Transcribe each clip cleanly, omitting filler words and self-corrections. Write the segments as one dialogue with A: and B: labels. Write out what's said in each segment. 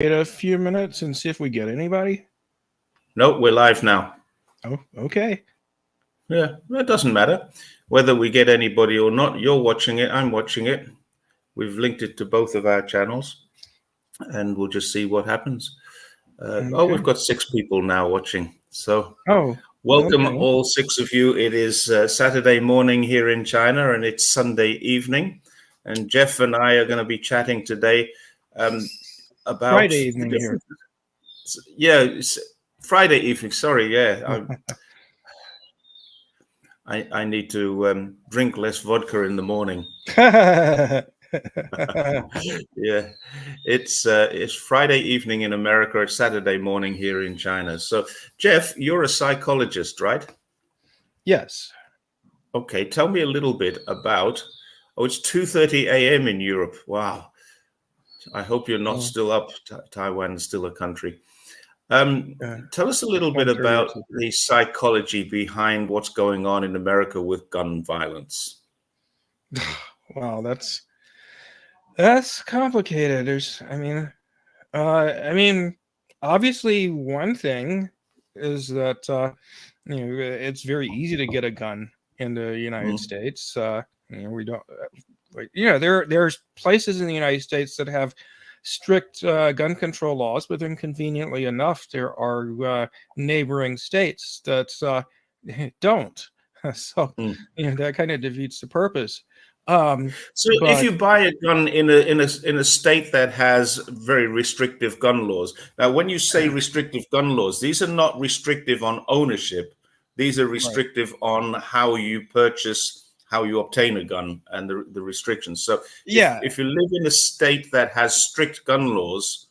A: Wait a few minutes and see if we get anybody?
B: No, we're live now.
A: Oh, okay.
B: Yeah, it doesn't matter whether we get anybody or not. You're watching it, I'm watching it. We've linked it to both of our channels, and we'll just see what happens.
A: Okay.
B: Oh, we've got 6 people now watching. So
A: welcome
B: all 6 of you. It is Saturday morning here in China, and it's Sunday evening. And Jeff and I are going to be chatting today about
A: Friday evening here.
B: Yeah, it's Friday evening. Sorry, yeah. I need to drink less vodka in the morning. Yeah, it's Friday evening in America. It's Saturday morning here in China. So, Jeff, you're a psychologist, right?
A: Yes.
B: Okay, tell me a little bit about. Oh, it's 2:30 a.m. in Europe. Wow. I hope you're not still up. Taiwan is still a country. Tell us a little bit about the psychology behind what's going on in America with gun violence.
A: Wow, that's complicated. I mean, obviously, one thing is that it's very easy to get a gun in the United States. We don't, there's places in the United States that have strict gun control laws, but then conveniently enough, there are neighboring states that don't. So that kind of defeats the purpose.
B: If you buy a gun in a state that has very restrictive gun laws, now when you say restrictive gun laws, these are not restrictive on ownership. These are restrictive on how you purchase, how you obtain a gun, and the restrictions. So if you live in a state that has strict gun laws,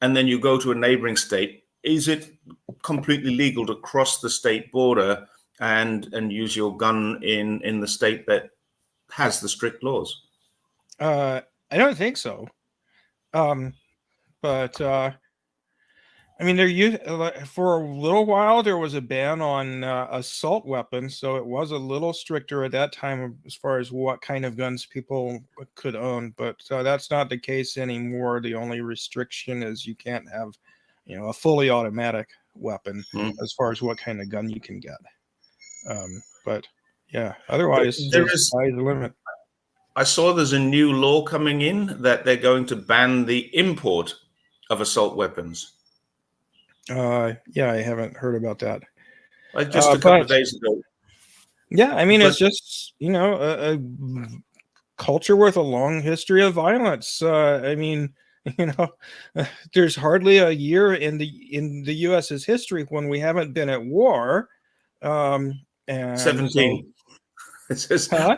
B: and then you go to a neighboring state, is it completely legal to cross the state border and use your gun in the state that has the strict laws?
A: I don't think so. But I mean, for a little while there was a ban on assault weapons, so it was a little stricter at that time as far as what kind of guns people could own. But that's not the case anymore. The only restriction is you can't have, a fully automatic weapon as far as what kind of gun you can get. But yeah, otherwise
B: there is
A: the limit.
B: I saw there's a new law coming in that they're going to ban the import of assault weapons.
A: Yeah, I haven't heard about that.
B: Just a couple of days ago.
A: Yeah, I mean, it's just, a culture with a long history of violence. I mean, there's hardly a year in the U.S.'s history when we haven't been at war. And
B: 17.
A: So,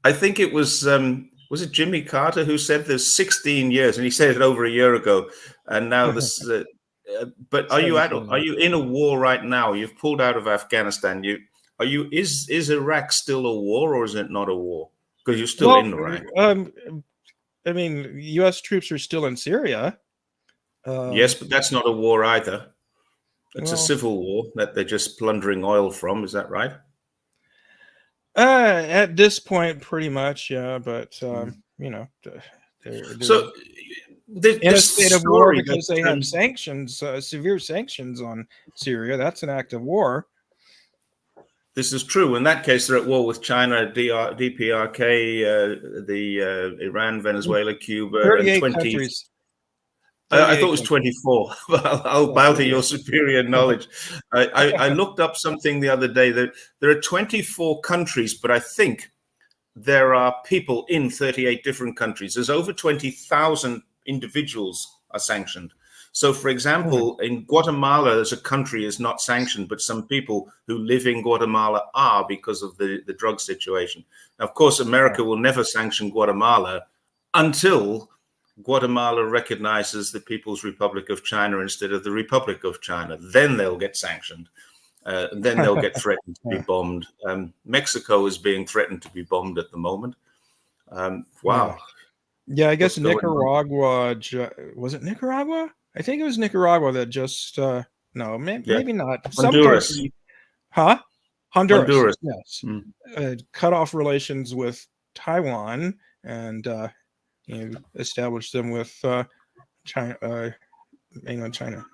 B: I think it was it Jimmy Carter who said there's 16 years, and he said it over a year ago, and now this. But are you in a war right now? You've pulled out of Afghanistan. Is Iraq still a war, or is it not a war? Because you're still in Iraq.
A: I mean, U.S. troops are still in Syria.
B: Yes, but that's not a war either. It's a civil war that they're just plundering oil from. Is that right?
A: At this point, pretty much, yeah. But
B: so
A: in a state of war because they have sanctions, severe sanctions on Syria. That's an act of war.
B: This is true. In that case, they're at war with China, DPRK, the Iran, Venezuela, Cuba,
A: 38
B: and 20
A: countries.
B: I thought it was 24. I'll bow to your superior knowledge. I looked up something the other day that there are 24 countries, but I think there are people in 38 different countries. There's over 20,000 individuals are sanctioned. So, for example, in Guatemala, as a country is not sanctioned, but some people who live in Guatemala are because of the drug situation. Now, of course, America will never sanction Guatemala until Guatemala recognizes the People's Republic of China instead of the Republic of China. Then they'll get sanctioned. Then they'll get threatened to be bombed. Mexico is being threatened to be bombed at the moment. Wow.
A: Yeah, I guess Nicaragua. Was it Nicaragua? I think it was Nicaragua that just no, maybe not.
B: Honduras.
A: Some country, Honduras. Yes, cut off relations with Taiwan and established them with China, mainland China?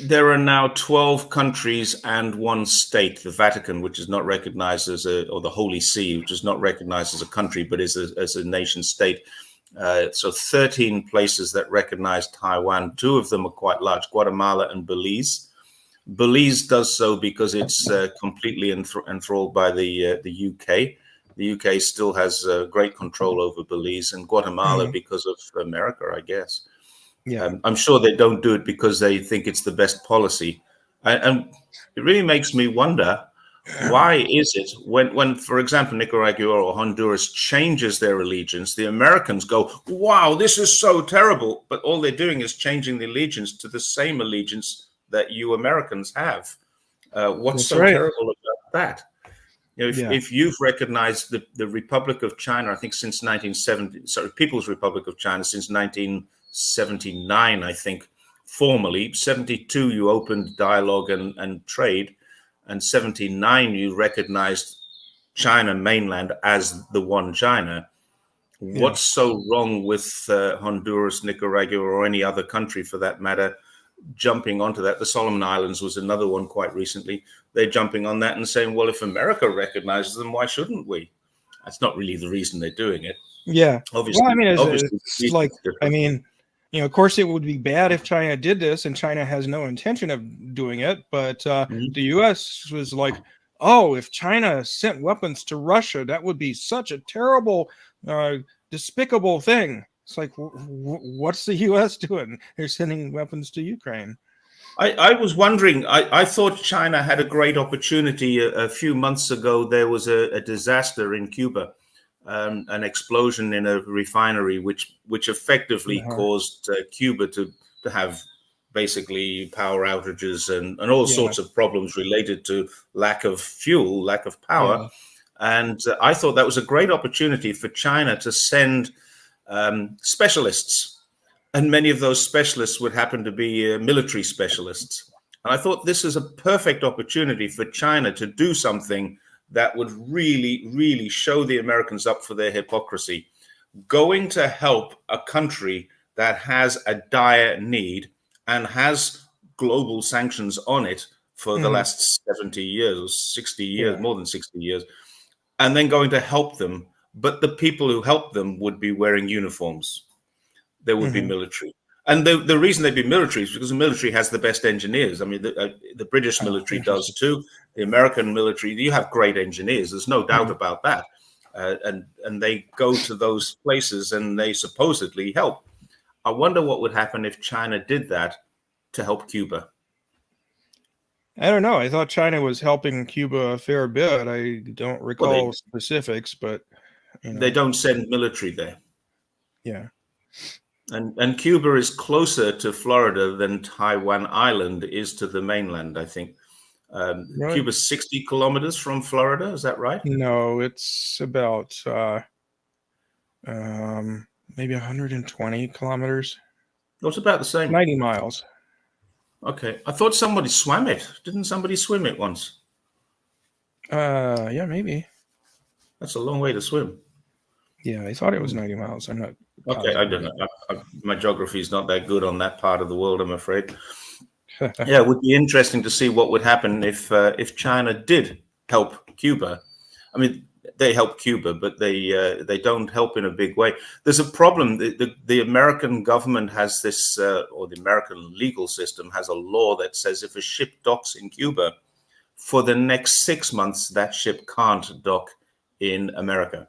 B: There are now 12 countries and one state, the Vatican, which is not recognized as or the Holy See, which is not recognized as a country, but is as a nation state. So 13 places that recognize Taiwan. 2 of them are quite large, Guatemala and Belize. Belize does so because it's completely enthralled by the UK. The UK still has great control over Belize, and Guatemala because of America, I guess.
A: Yeah,
B: I'm sure they don't do it because they think it's the best policy. And it really makes me wonder, why is it when, for example, Nicaragua or Honduras changes their allegiance, the Americans go, wow, this is so terrible. But all they're doing is changing the allegiance to the same allegiance that you Americans have. What's so terrible about that? You know, if you've recognized the Republic of China, I think since 1970, sorry, People's Republic of China since 1979, I think, formally. 72, you opened dialogue and trade. And 79, you recognized China mainland as the one China. What's so wrong with Honduras, Nicaragua, or any other country for that matter, jumping onto that? The Solomon Islands was another one quite recently. They're jumping on that and saying, well, if America recognizes them, why shouldn't we? That's not really the reason they're doing it.
A: Yeah.
B: Obviously,
A: well, I mean,
B: it's
A: like, I mean, you know, of course, it would be bad if China did this, and China has no intention of doing it. But the U.S. was like, oh, if China sent weapons to Russia, that would be such a terrible, despicable thing. It's like, what's the U.S. doing? They're sending weapons to Ukraine.
B: I was wondering, I thought China had a great opportunity. A few months ago, there was a disaster in Cuba, an explosion in a refinery, which effectively caused Cuba to have basically power outages and all sorts of problems related to lack of fuel, lack of power. And I thought that was a great opportunity for China to send specialists. And many of those specialists would happen to be military specialists. And I thought this is a perfect opportunity for China to do something that would really, really show the Americans up for their hypocrisy. Going to help a country that has a dire need and has global sanctions on it for the last 70 years or 60 years, more than 60 years, and then going to help them. But the people who help them would be wearing uniforms. There would be military. And the reason they'd be military is because the military has the best engineers. I mean, the British military does too. The American military, you have great engineers. There's no doubt about that. And they go to those places and they supposedly help. I wonder what would happen if China did that to help Cuba.
A: I don't know. I thought China was helping Cuba a fair bit. I don't recall specifics, but you know.
B: They don't send military there.
A: Yeah.
B: And Cuba is closer to Florida than Taiwan Island is to the mainland, I think. Really? Cuba's 60 kilometers from Florida. Is that right?
A: No, it's about maybe 120 kilometers.
B: It's about the same.
A: 90 miles.
B: Okay. I thought somebody swam it. Didn't somebody swim it once?
A: Yeah, maybe.
B: That's a long way to swim.
A: Yeah, I thought it was 90 miles. I'm not.
B: Okay, I don't know. My geography is not that good on that part of the world, I'm afraid. Yeah, it would be interesting to see what would happen if China did help Cuba. I mean, they help Cuba, but they don't help in a big way. There's a problem. The American government has this, or the American legal system has a law that says if a ship docks in Cuba, for the next 6 months, that ship can't dock in America.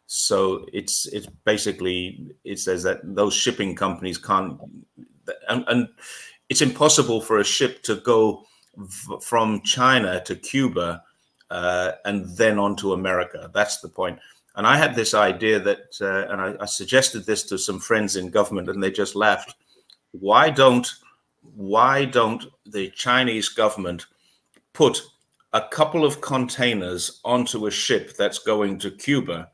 B: So it's basically, it says that those shipping companies can't, and it's impossible for a ship to go from China to Cuba and then on to America. That's the point. And I had this idea that, and I suggested this to some friends in government, and they just laughed. Why don't the Chinese government put a couple of containers onto a ship that's going to Cuba,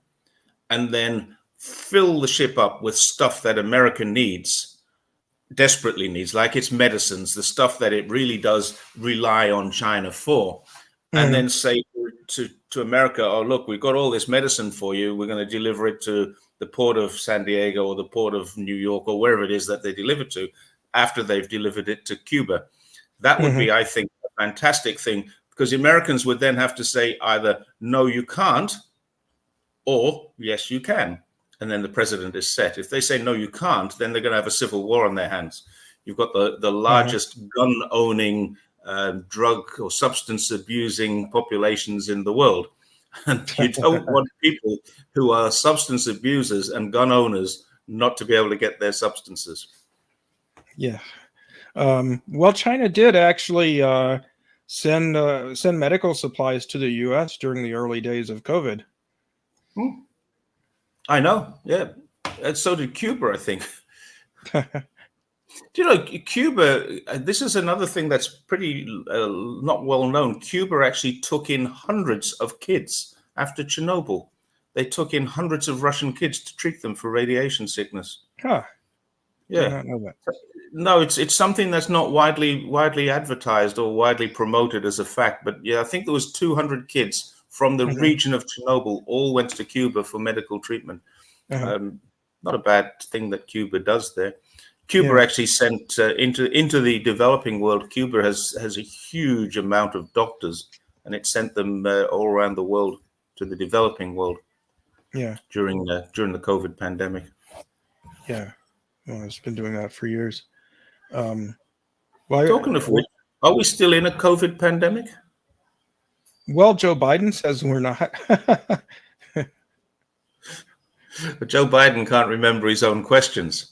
B: and then fill the ship up with stuff that America needs, desperately needs, like its medicines, the stuff that it really does rely on China for, and then say to America, oh, look, we've got all this medicine for you. We're going to deliver it to the port of San Diego or the port of New York or wherever it is that they deliver to, after they've delivered it to Cuba. That would be, I think, a fantastic thing, because the Americans would then have to say either, no, you can't, or yes, you can. And then the president is set. If they say, no, you can't, then they're going to have a civil war on their hands. You've got the largest gun-owning, drug or substance abusing populations in the world. And you don't want people who are substance abusers and gun owners not to be able to get their substances.
A: Yeah. Well, China did actually send medical supplies to the U.S. during the early days of COVID.
B: I know. Yeah. And so did Cuba, I think. Do you know, Cuba, this is another thing that's pretty not well known. Cuba actually took in hundreds of kids after Chernobyl. They took in hundreds of Russian kids to treat them for radiation sickness.
A: Huh.
B: Yeah.
A: I don't know that.
B: No, it's something that's not widely advertised or widely promoted as a fact. But yeah, I think there was 200 kids from the region of Chernobyl all went to Cuba for medical treatment. Not a bad thing that Cuba does there. Cuba actually sent into the developing world. Cuba has a huge amount of doctors, and it sent them all around the world to the developing world. Yeah, during the COVID pandemic.
A: Yeah, well, it's been doing that for years. Well,
B: talking of which, are we still in a COVID pandemic?
A: Well, Joe Biden says we're not.
B: But Joe Biden can't remember his own questions.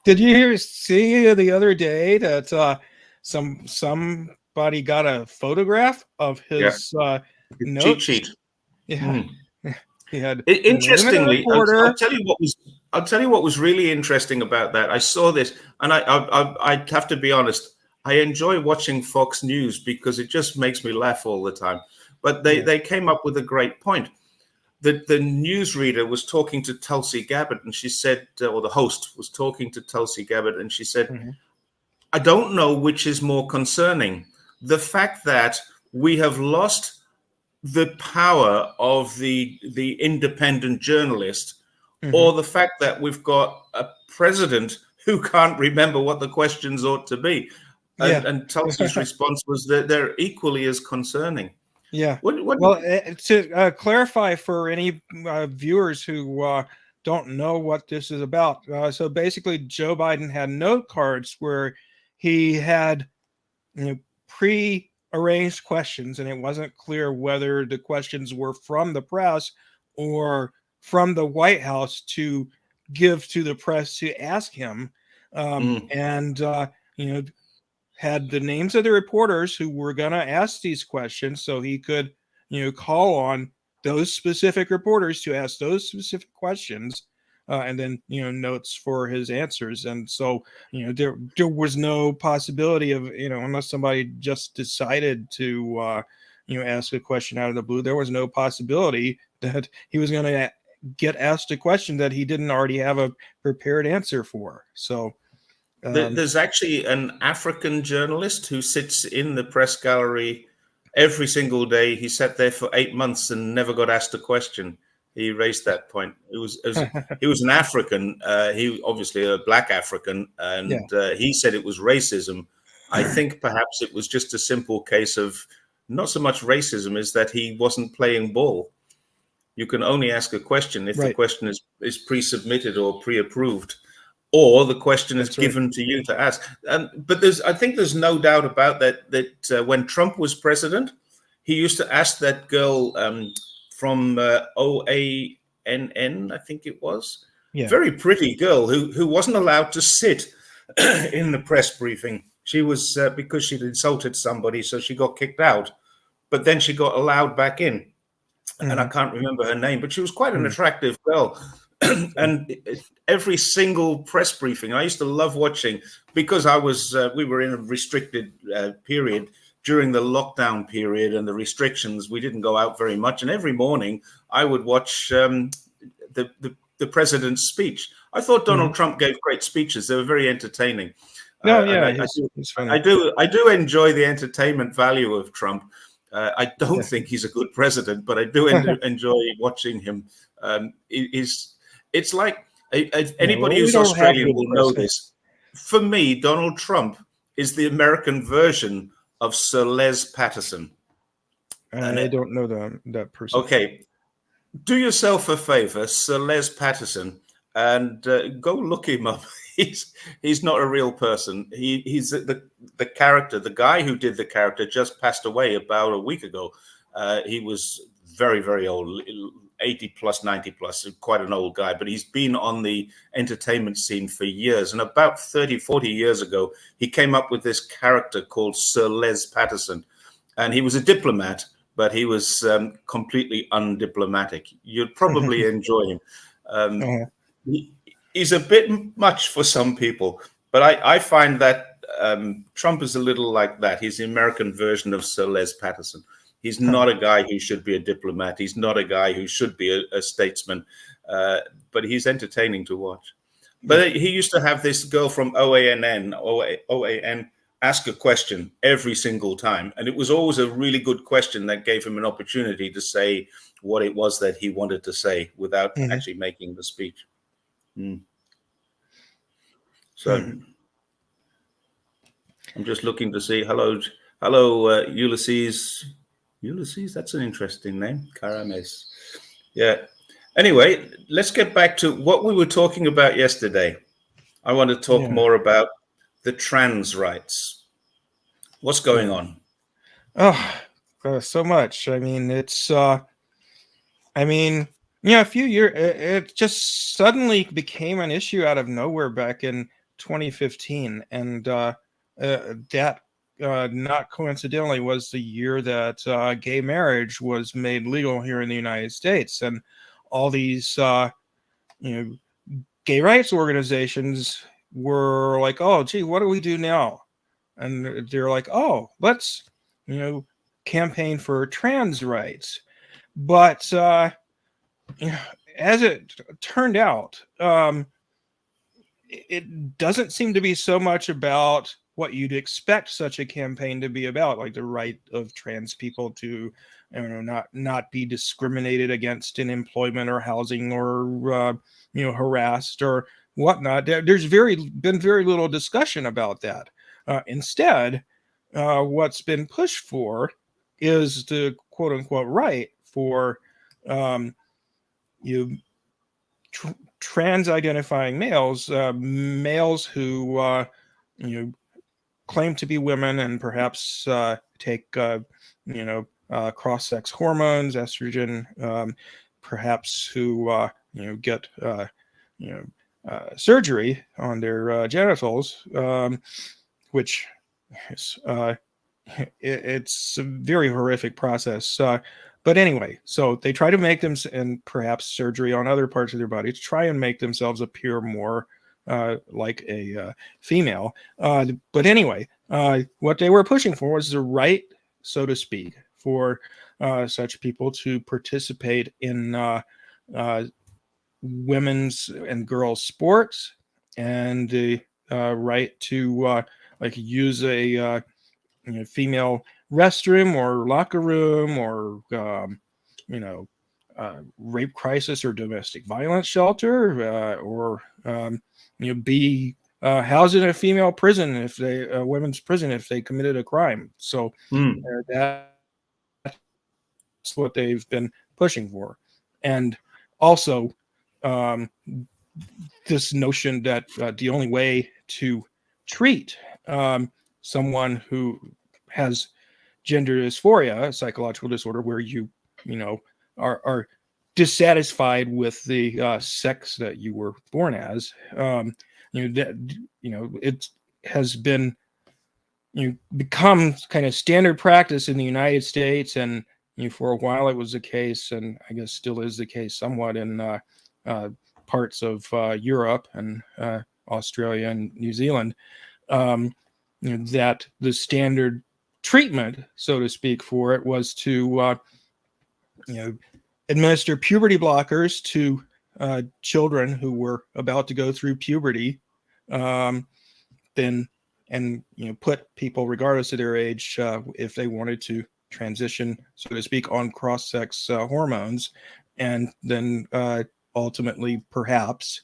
A: Did you see the other day that somebody got a photograph of his notes?
B: Cheat sheet?
A: Yeah, he had.
B: Interestingly, I'll tell you what was really interesting about that. I saw this, and I have to be honest. I enjoy watching Fox News because it just makes me laugh all the time. But they came up with a great point. The newsreader was talking to Tulsi Gabbard, and she said, or the host was talking to Tulsi Gabbard, and she said, I don't know which is more concerning, the fact that we have lost the power of the independent journalist, or the fact that we've got a president who can't remember what the questions ought to be. And Tulsi's response was that they're equally as concerning.
A: Yeah. Well, to clarify for any viewers who don't know what this is about. So basically, Joe Biden had note cards where he had pre-arranged questions, and it wasn't clear whether the questions were from the press or from the White House to give to the press to ask him. And, had the names of the reporters who were going to ask these questions so he could, call on those specific reporters to ask those specific questions, and then, notes for his answers. And so, there was no possibility of, unless somebody just decided to, ask a question out of the blue, there was no possibility that he was going to get asked a question that he didn't already have a prepared answer for. So,
B: there's actually an African journalist who sits in the press gallery every single day. He sat there for 8 months and never got asked a question. He raised that point. He was an African. He obviously a black African, and he said it was racism. I think perhaps it was just a simple case of not so much racism as that he wasn't playing ball. You can only ask a question if the question is pre-submitted or pre-approved, or the question is given to you to ask. But I think there's no doubt about that when Trump was president, he used to ask that girl from OANN, I think it was, very pretty girl who wasn't allowed to sit in the press briefing. She was, because she'd insulted somebody, so she got kicked out. But then she got allowed back in. And I can't remember her name, but she was quite an attractive girl. And every single press briefing, I used to love watching, because we were in a restricted period during the lockdown period and the restrictions. We didn't go out very much, and every morning I would watch the president's speech. I thought Donald Trump gave great speeches; they were very entertaining. I do enjoy the entertainment value of Trump. I don't think he's a good president, but I do enjoy watching him It's like anybody who's Australian will know this. For me, Donald Trump is the American version of Sir Les Patterson.
A: I don't know that person.
B: Okay, do yourself a favor, Sir Les Patterson, and go look him up. He's not a real person. He's the character. The guy who did the character just passed away about a week ago. He was very, very old, 80 plus, 90 plus, quite an old guy, but he's been on the entertainment scene for years. And about 30, 40 years ago, he came up with this character called Sir Les Patterson. And he was a diplomat, but he was completely undiplomatic. You'd probably enjoy him. He's a bit much for some people, but I find that Trump is a little like that. He's the American version of Sir Les Patterson. He's not a guy who should be a diplomat. He's not a guy who should be a statesman, but he's entertaining to watch. But he used to have this girl from OAN ask a question every single time. And it was always a really good question that gave him an opportunity to say what it was that he wanted to say without actually making the speech. So I'm just looking to see. Hello, Ulysses. Ulysses, that's an interesting name. Karames. Yeah. Anyway, let's get back to what we were talking about yesterday. I want to talk more about the trans rights. What's going on?
A: So much. I mean, it's a few years, it just suddenly became an issue out of nowhere back in 2015. And that not coincidentally was the year that gay marriage was made legal here in the United States. And all these, gay rights organizations were like, oh, gee, what do we do now? And they're like, oh, let's, campaign for trans rights. But as it turned out, it doesn't seem to be so much about what you'd expect such a campaign to be about, like the right of trans people to, not be discriminated against in employment or housing or, harassed or whatnot. There's been very little discussion about that. Instead, what's been pushed for is the quote unquote right for trans identifying males, males who claim to be women and perhaps take cross-sex hormones, estrogen, perhaps who get surgery on their genitals, which is it's a very horrific process. But anyway, so they try to make them, and perhaps surgery on other parts of their body, to try and make themselves appear more like a female. But anyway, what they were pushing for was the right, so to speak, for such people to participate in women's and girls' sports, and the right to use a female restroom or locker room or rape crisis or domestic violence shelter, or be housed in a female prison if they women's prison if they committed a crime. So that's what they've been pushing for. And also this notion that the only way to treat someone who has gender dysphoria, a psychological disorder where you are dissatisfied with the sex that you were born as, it has been become kind of standard practice in the United States, and for a while it was the case, and I guess still is the case somewhat in parts of Europe and Australia and New Zealand, that the standard treatment, so to speak, for it was to administer puberty blockers to children who were about to go through puberty, then put people regardless of their age, if they wanted to transition, so to speak, on cross-sex hormones, and then ultimately, perhaps,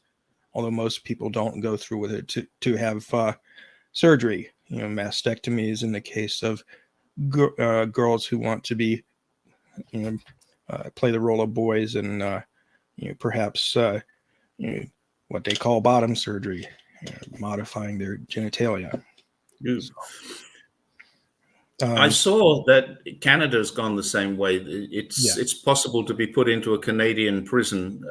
A: although most people don't go through with it, to have surgery. Mastectomies in the case of girls who want to be, play the role of boys, and perhaps what they call bottom surgery, modifying their genitalia.
B: I saw that Canada's gone the same way. It's possible to be put into a Canadian prison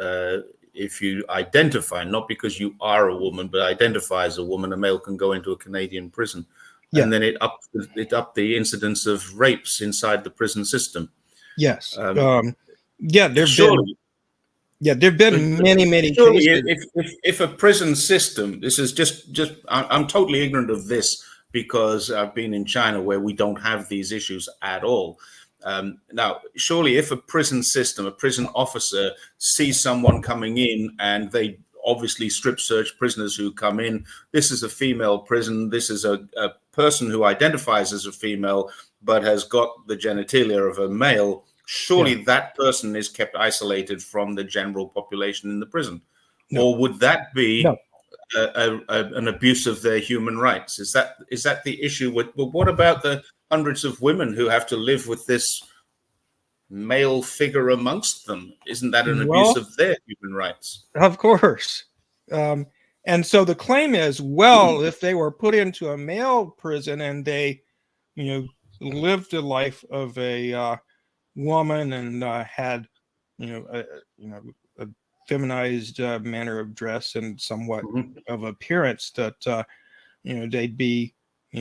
B: if you identify, not because you are a woman, but identify as a woman. A male can go into a Canadian prison, and then it upped the incidence of rapes inside the prison system.
A: Yes. There've been many cases.
B: If a prison system, this is just I'm totally ignorant of this, because I've been in China where we don't have these issues at all. Now, surely if a prison system, a prison officer sees someone coming in and they obviously strip search prisoners who come in, this is a female prison, this is a person who identifies as a female but has got the genitalia of a male, surely that person is kept isolated from the general population in the prison. No. Or would that be an abuse of their human rights? Is that the issue? What about the hundreds of women who have to live with this male figure amongst them? Isn't that an abuse of their human rights?
A: Of course. And so the claim is, well, if they were put into a male prison and they, lived the life of a woman and had, a feminized manner of dress and somewhat of appearance, that they'd be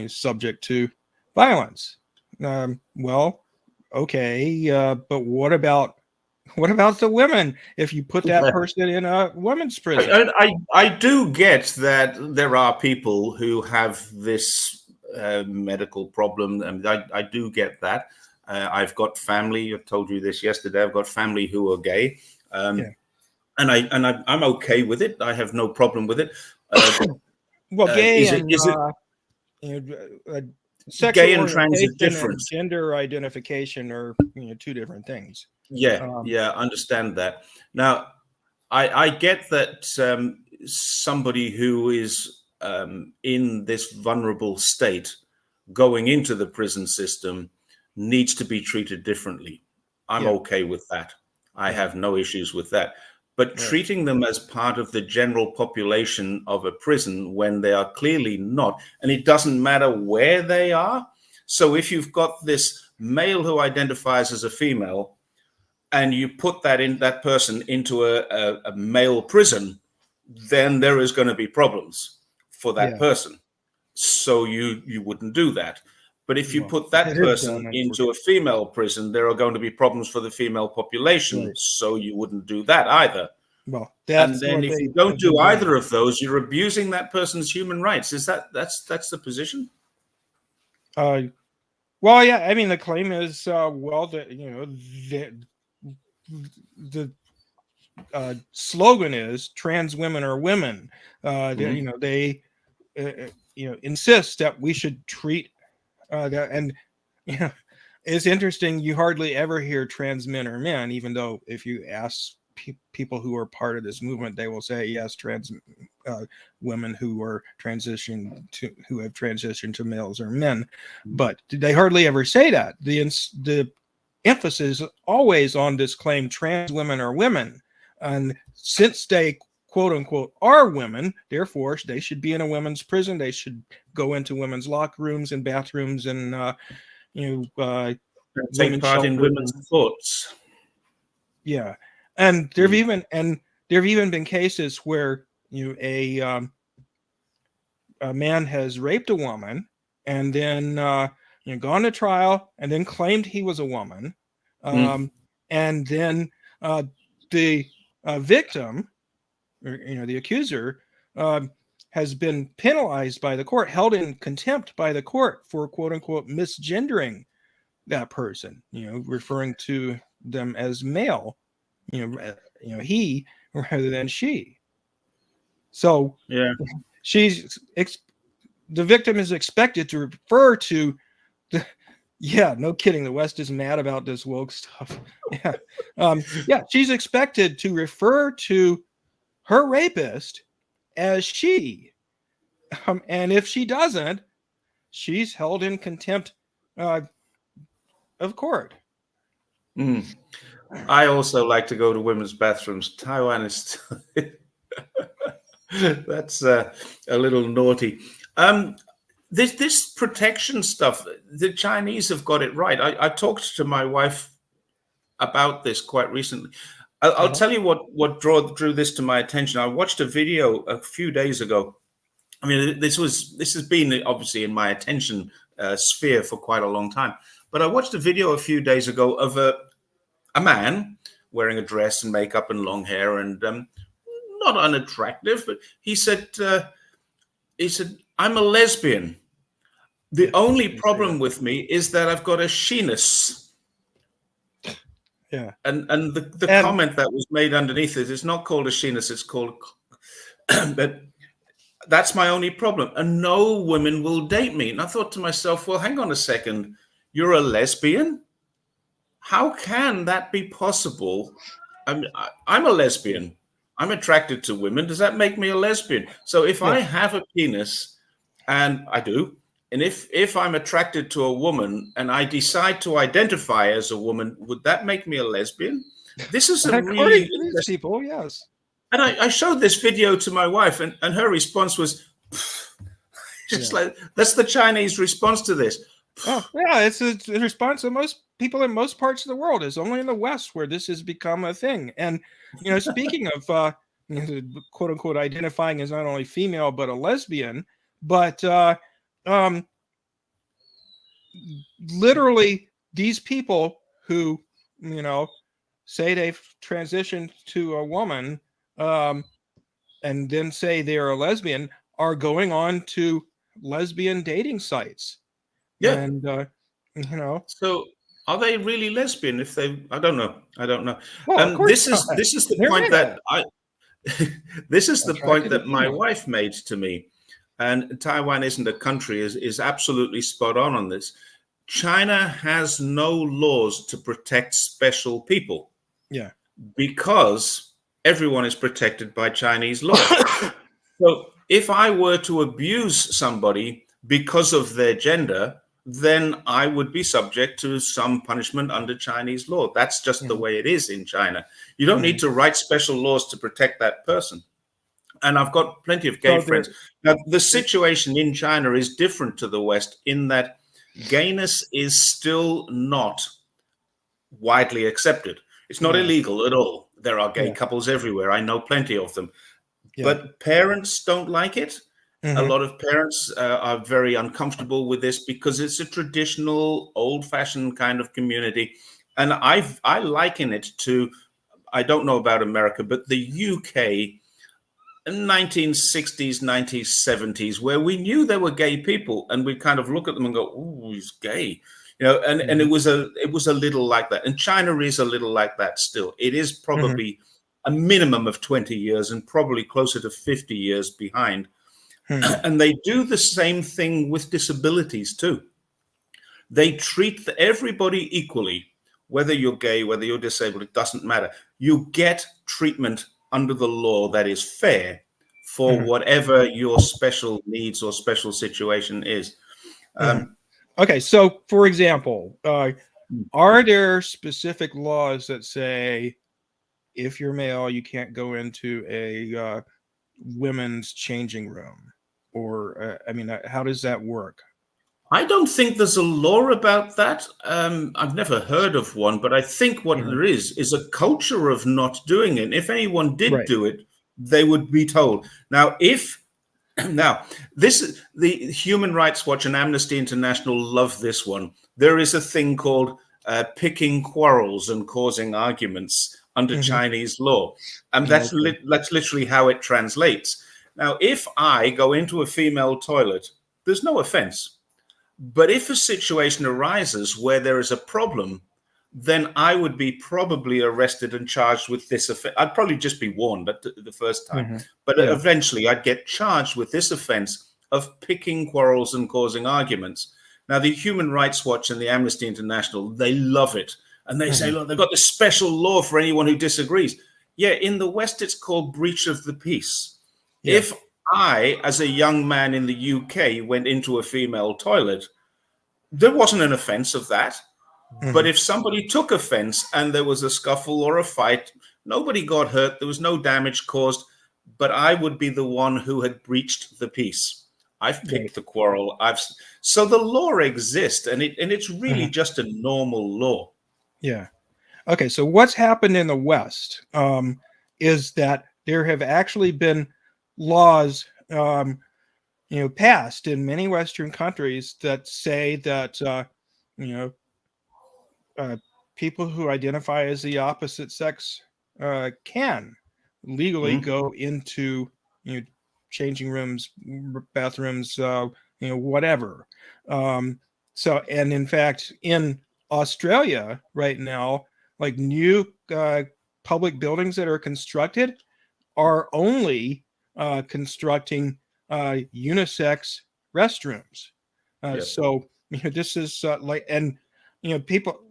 A: subject to violence. Well, okay, but what about the women? If you put that person in a women's prison,
B: I do get that there are people who have this medical problem, and I do get that. I've got family. I told you this yesterday. I've got family who are gay. And I'm okay with it. I have no problem with it.
A: Well, gay
B: gay and trans are different.
A: Gender identification are two different things.
B: I understand that. Now, I get that somebody who is in this vulnerable state going into the prison system needs to be treated differently. I'm okay with that. I have no issues with that. But treating them as part of the general population of a prison when they are clearly not, and it doesn't matter where they are. So if you've got this male who identifies as a female, and you put that person into a male prison, then there is going to be problems for that person. So you wouldn't do that. But if you put that person into a female prison, there are going to be problems for the female population. So you wouldn't do that either.
A: Well,
B: and then if you don't do either of those, you're abusing that person's human rights. Is that's the position?
A: Well, yeah. I mean, the claim is, that the slogan is "trans women are women." They insist that we should treat. And it's interesting, you hardly ever hear trans men or men, even though if you ask people who are part of this movement, they will say yes, trans women who have transitioned to males or men, but they hardly ever say that. The emphasis is always on this claim, trans women are women, and since they quote unquote are women, therefore they should be in a women's prison. They should go into women's locker rooms and bathrooms and
B: take part in women's thoughts.
A: Yeah, and there've even been cases where a man has raped a woman and then gone to trial and then claimed he was a woman, and then the victim, the accuser, has been penalized by the court, held in contempt by the court for quote unquote misgendering that person, referring to them as male, he rather than she. So the victim is expected to refer to Yeah, no kidding. The West is mad about this woke stuff. Yeah, she's expected to refer to her rapist as she, and if she doesn't, she's held in contempt of court.
B: I also like to go to women's bathrooms. Taiwan is that's a little naughty. This protection stuff, the Chinese have got it right. I talked to my wife about this quite recently. I'll tell you what drew this to my attention. I watched a video a few days ago. I mean, this has been obviously in my attention sphere for quite a long time. But I watched a video a few days ago of a man wearing a dress and makeup and long hair and not unattractive, but he said, "I'm a lesbian. The only problem with me is that I've got a she-ness."
A: Yeah.
B: And the comment that was made underneath it is not called a she-ness, it's called, but that's my only problem. And no women will date me. And I thought to myself, well, hang on a second. You're a lesbian? How can that be possible? I'm a lesbian. I'm attracted to women. Does that make me a lesbian? So if I have a penis, and I do, and if I'm attracted to a woman and I decide to identify as a woman, would that make me a lesbian? This is a really
A: interesting people, yes.
B: And I showed this video to my wife, and her response was just like, that's the Chinese response to this.
A: Oh, yeah, it's a response of most people in most parts of the world. It's only in the West where this has become a thing. And, speaking of quote unquote identifying as not only female but a lesbian, but literally these people who, say they've transitioned to a woman and then say they're a lesbian are going on to lesbian dating sites.
B: Yeah.
A: And,
B: So are they really lesbian if they, I don't know.
A: Well,
B: this is the point that this is the point that my wife made to me. And Taiwan isn't a country is absolutely spot on this. China has no laws to protect special people.
A: Yeah.
B: Because everyone is protected by Chinese law. So if I were to abuse somebody because of their gender, then I would be subject to some punishment under Chinese law. That's just the way it is in China. You don't need to write special laws to protect that person. And I've got plenty of gay friends. Now, the situation in China is different to the West in that gayness is still not widely accepted. It's not illegal at all. There are gay couples everywhere. I know plenty of them. But parents don't like it. A lot of parents are very uncomfortable with this because it's a traditional, old-fashioned kind of community. And I liken it to, I don't know about America, but the UK in 1960s, 90s, 70s, where we knew there were gay people and we kind of look at them and go, "Ooh, he's gay." And it was a little like that. And China is a little like that still. It is probably a minimum of 20 years and probably closer to 50 years behind. And they do the same thing with disabilities too. They treat everybody equally, whether you're gay, whether you're disabled, it doesn't matter. You get treatment under the law that is fair for whatever your special needs or special situation is.
A: Okay, so for example, are there specific laws that say if you're male, you can't go into a women's changing room? Or, how does that work?
B: I don't think there's a law about that. I've never heard of one, but I think what there is a culture of not doing it. If anyone did do it, they would be told. Now, the Human Rights Watch and Amnesty International love this one. There is a thing called picking quarrels and causing arguments under Chinese law. And that's literally how it translates. Now, if I go into a female toilet, there's no offense. But if a situation arises where there is a problem, then I would be probably arrested and charged with this offense. I'd probably just be warned at the first time. But eventually I'd get charged with this offense of picking quarrels and causing arguments. Now, the Human Rights Watch and the Amnesty International, they love it. And they say, look, they've got this special law for anyone who disagrees. Yeah, in the West, it's called breach of the peace. Yeah. If I, as a young man in the UK, went into a female toilet, there wasn't an offense of that. But if somebody took offense and there was a scuffle or a fight, nobody got hurt, there was no damage caused, but I would be the one who had breached the peace. I've picked the quarrel. So the law exists, and it's really just a normal law.
A: Yeah. Okay. So what's happened in the West is that there have actually been laws, passed in many Western countries that say that people who identify as the opposite sex can legally go into changing rooms, bathrooms, whatever. So, and in fact, in Australia right now, like new public buildings that are constructed are only constructing unisex restrooms. So this is and people.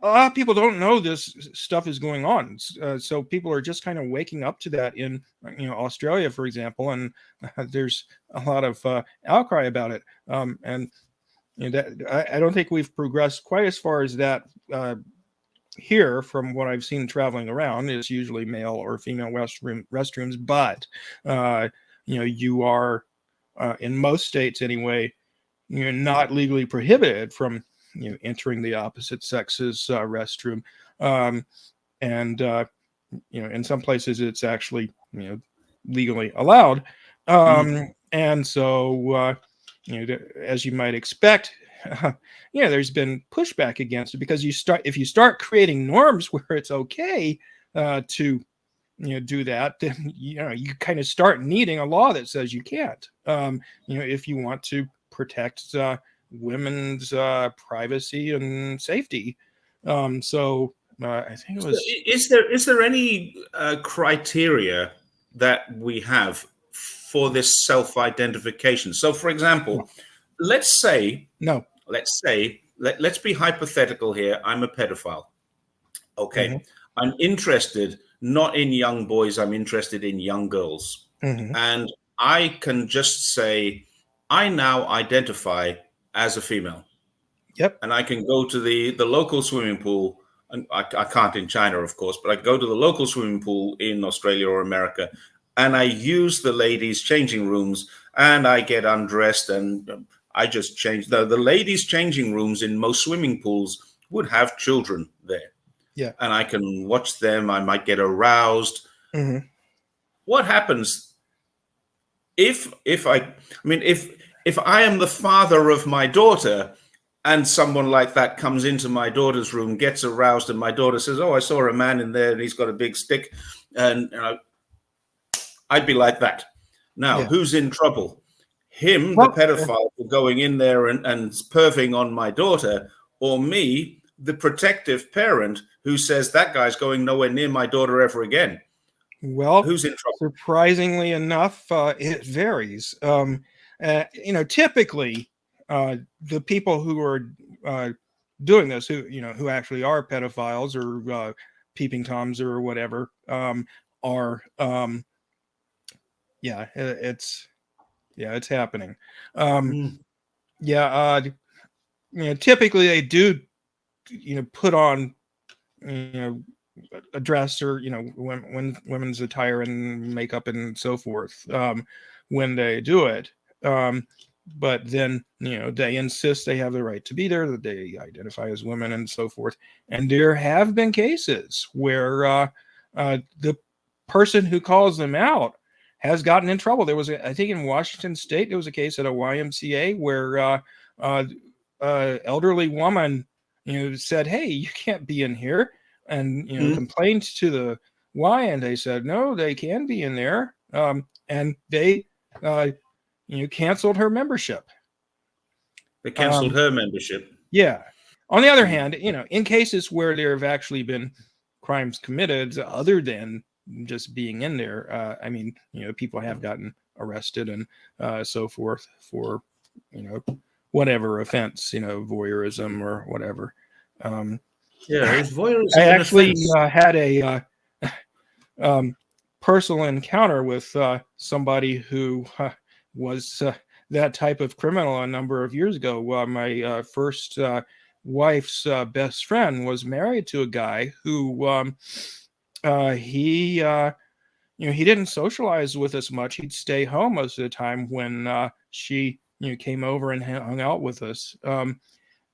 A: A lot of people don't know this stuff is going on, so people are just kind of waking up to that in Australia, for example, and there's a lot of outcry about it. And that I don't think we've progressed quite as far as that here. From what I've seen traveling around, it's usually male or female restrooms, but you are in most states anyway, you're not legally prohibited from entering the opposite sex's restroom, and in some places it's actually legally allowed, and so as you might expect, there's been pushback against it, because if you start creating norms where it's okay to do that, then you kind of start needing a law that says you can't, if you want to protect women's privacy and safety. So I think it was.
B: Is there any criteria that we have for this self-identification? So, for example, let's be hypothetical here. I'm a pedophile. Okay, I'm interested not in young boys. I'm interested in young girls, and I can just say I now identify as a female.
A: Yep.
B: And I can go to the local swimming pool, and I can't in China, of course, but I go to the local swimming pool in Australia or America, and I use the ladies' changing rooms, and I get undressed, and I just change. The ladies' changing rooms in most swimming pools would have children there.
A: Yeah.
B: And I can watch them. I might get aroused. What happens if I am the father of my daughter, and someone like that comes into my daughter's room, gets aroused, and my daughter says, "Oh, I saw a man in there, and he's got a big stick," and I'd be like that. Now, who's in trouble? Him, the pedophile, for going in there and perving on my daughter, or me, the protective parent, who says that guy's going nowhere near my daughter ever again?
A: Well,
B: who's in trouble?
A: Surprisingly enough, it varies. Typically, the people who are doing this, who actually are pedophiles or peeping toms or whatever, are it's happening. Typically they do put on a dress or when women's attire and makeup and so forth when they do it, but then they insist they have the right to be there, that they identify as women and so forth. And there have been cases where the person who calls them out has gotten in trouble. There was I think in Washington State, there was a case at a YMCA where elderly woman said, "Hey, you can't be in here," and complained to the Y, and they said no, they can be in there, and they canceled her membership.
B: They canceled her membership.
A: Yeah. On the other hand, in cases where there have actually been crimes committed other than just being in there, people have gotten arrested and so forth for whatever offense, voyeurism or whatever.
B: Is voyeurism
A: I
B: an
A: actually
B: offense?
A: had a personal encounter with somebody who was that type of criminal a number of years ago. My first wife's best friend was married to a guy who he didn't socialize with us much. He'd stay home most of the time when she came over and hung out with us.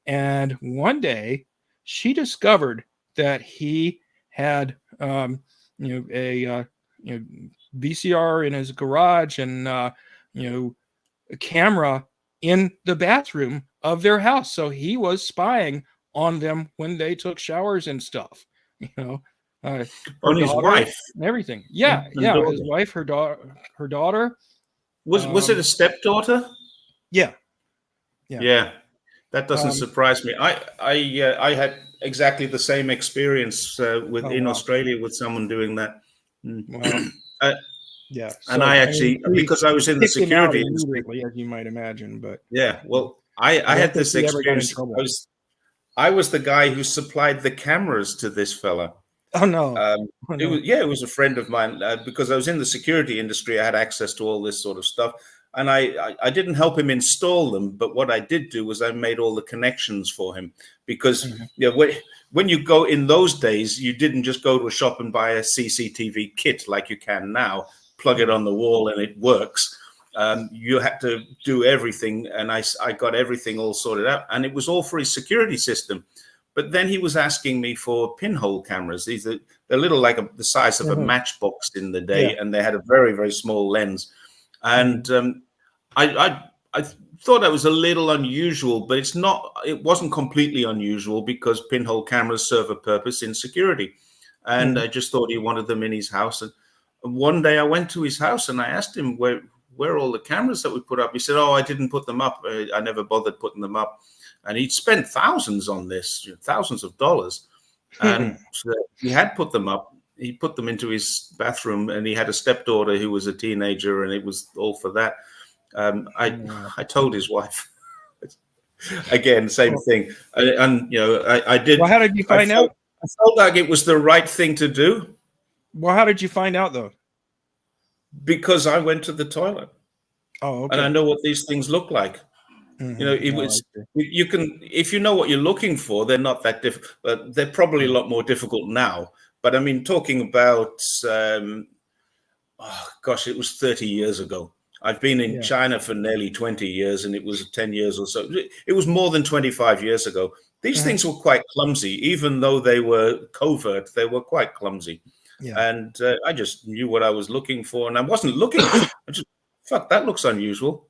A: And one day she discovered that he had a VCR in his garage and a camera in the bathroom of their house. So he was spying on them when they took showers and stuff. Her
B: On his
A: daughter
B: wife
A: and everything. Yeah,
B: and daughter.
A: his wife, her daughter.
B: Was it a stepdaughter?
A: Yeah.
B: That doesn't surprise me. I had exactly the same experience in Australia with someone doing that.
A: Wow. Yeah,
B: and I actually, because I was in the security industry,
A: as you might imagine, but
B: I had this experience. I was the guy who supplied the cameras to this fella.
A: Oh no!
B: It was a friend of mine because I was in the security industry. I had access to all this sort of stuff, and I didn't help him install them. But what I did do was I made all the connections for him because when you go in those days, you didn't just go to a shop and buy a CCTV kit like you can now, plug it on the wall and it works. You had to do everything, and I got everything all sorted out, and it was all for his security system. But then he was asking me for pinhole cameras. They're little, like the size of a matchbox in the day, and they had a very, very small lens. And I thought that was a little unusual, but it wasn't completely unusual because pinhole cameras serve a purpose in security. And I just thought he wanted them in his house. And one day I went to his house and I asked him where are all the cameras that we put up. He said, "Oh, I didn't put them up. I never bothered putting them up." And he'd spent thousands on this, thousands of dollars. And so he had put them up. He put them into his bathroom, and he had a stepdaughter who was a teenager, and it was all for that. I told his wife. Again, same thing. I did.
A: Well, how did you find out?
B: I felt like it was the right thing to do.
A: Well, how did you find out, though?
B: Because I went to the toilet.
A: Oh, okay.
B: And I know what these things look like. It was. You can, if you know what you're looking for, they're not that difficult. They're probably a lot more difficult now. But I mean, talking about, it was 30 years ago. I've been in China for nearly 20 years, and it was 10 years or so. It was more than 25 years ago. These things were quite clumsy, even though they were covert. They were quite clumsy. And I just knew what I was looking for, and I wasn't looking. I just, that looks unusual.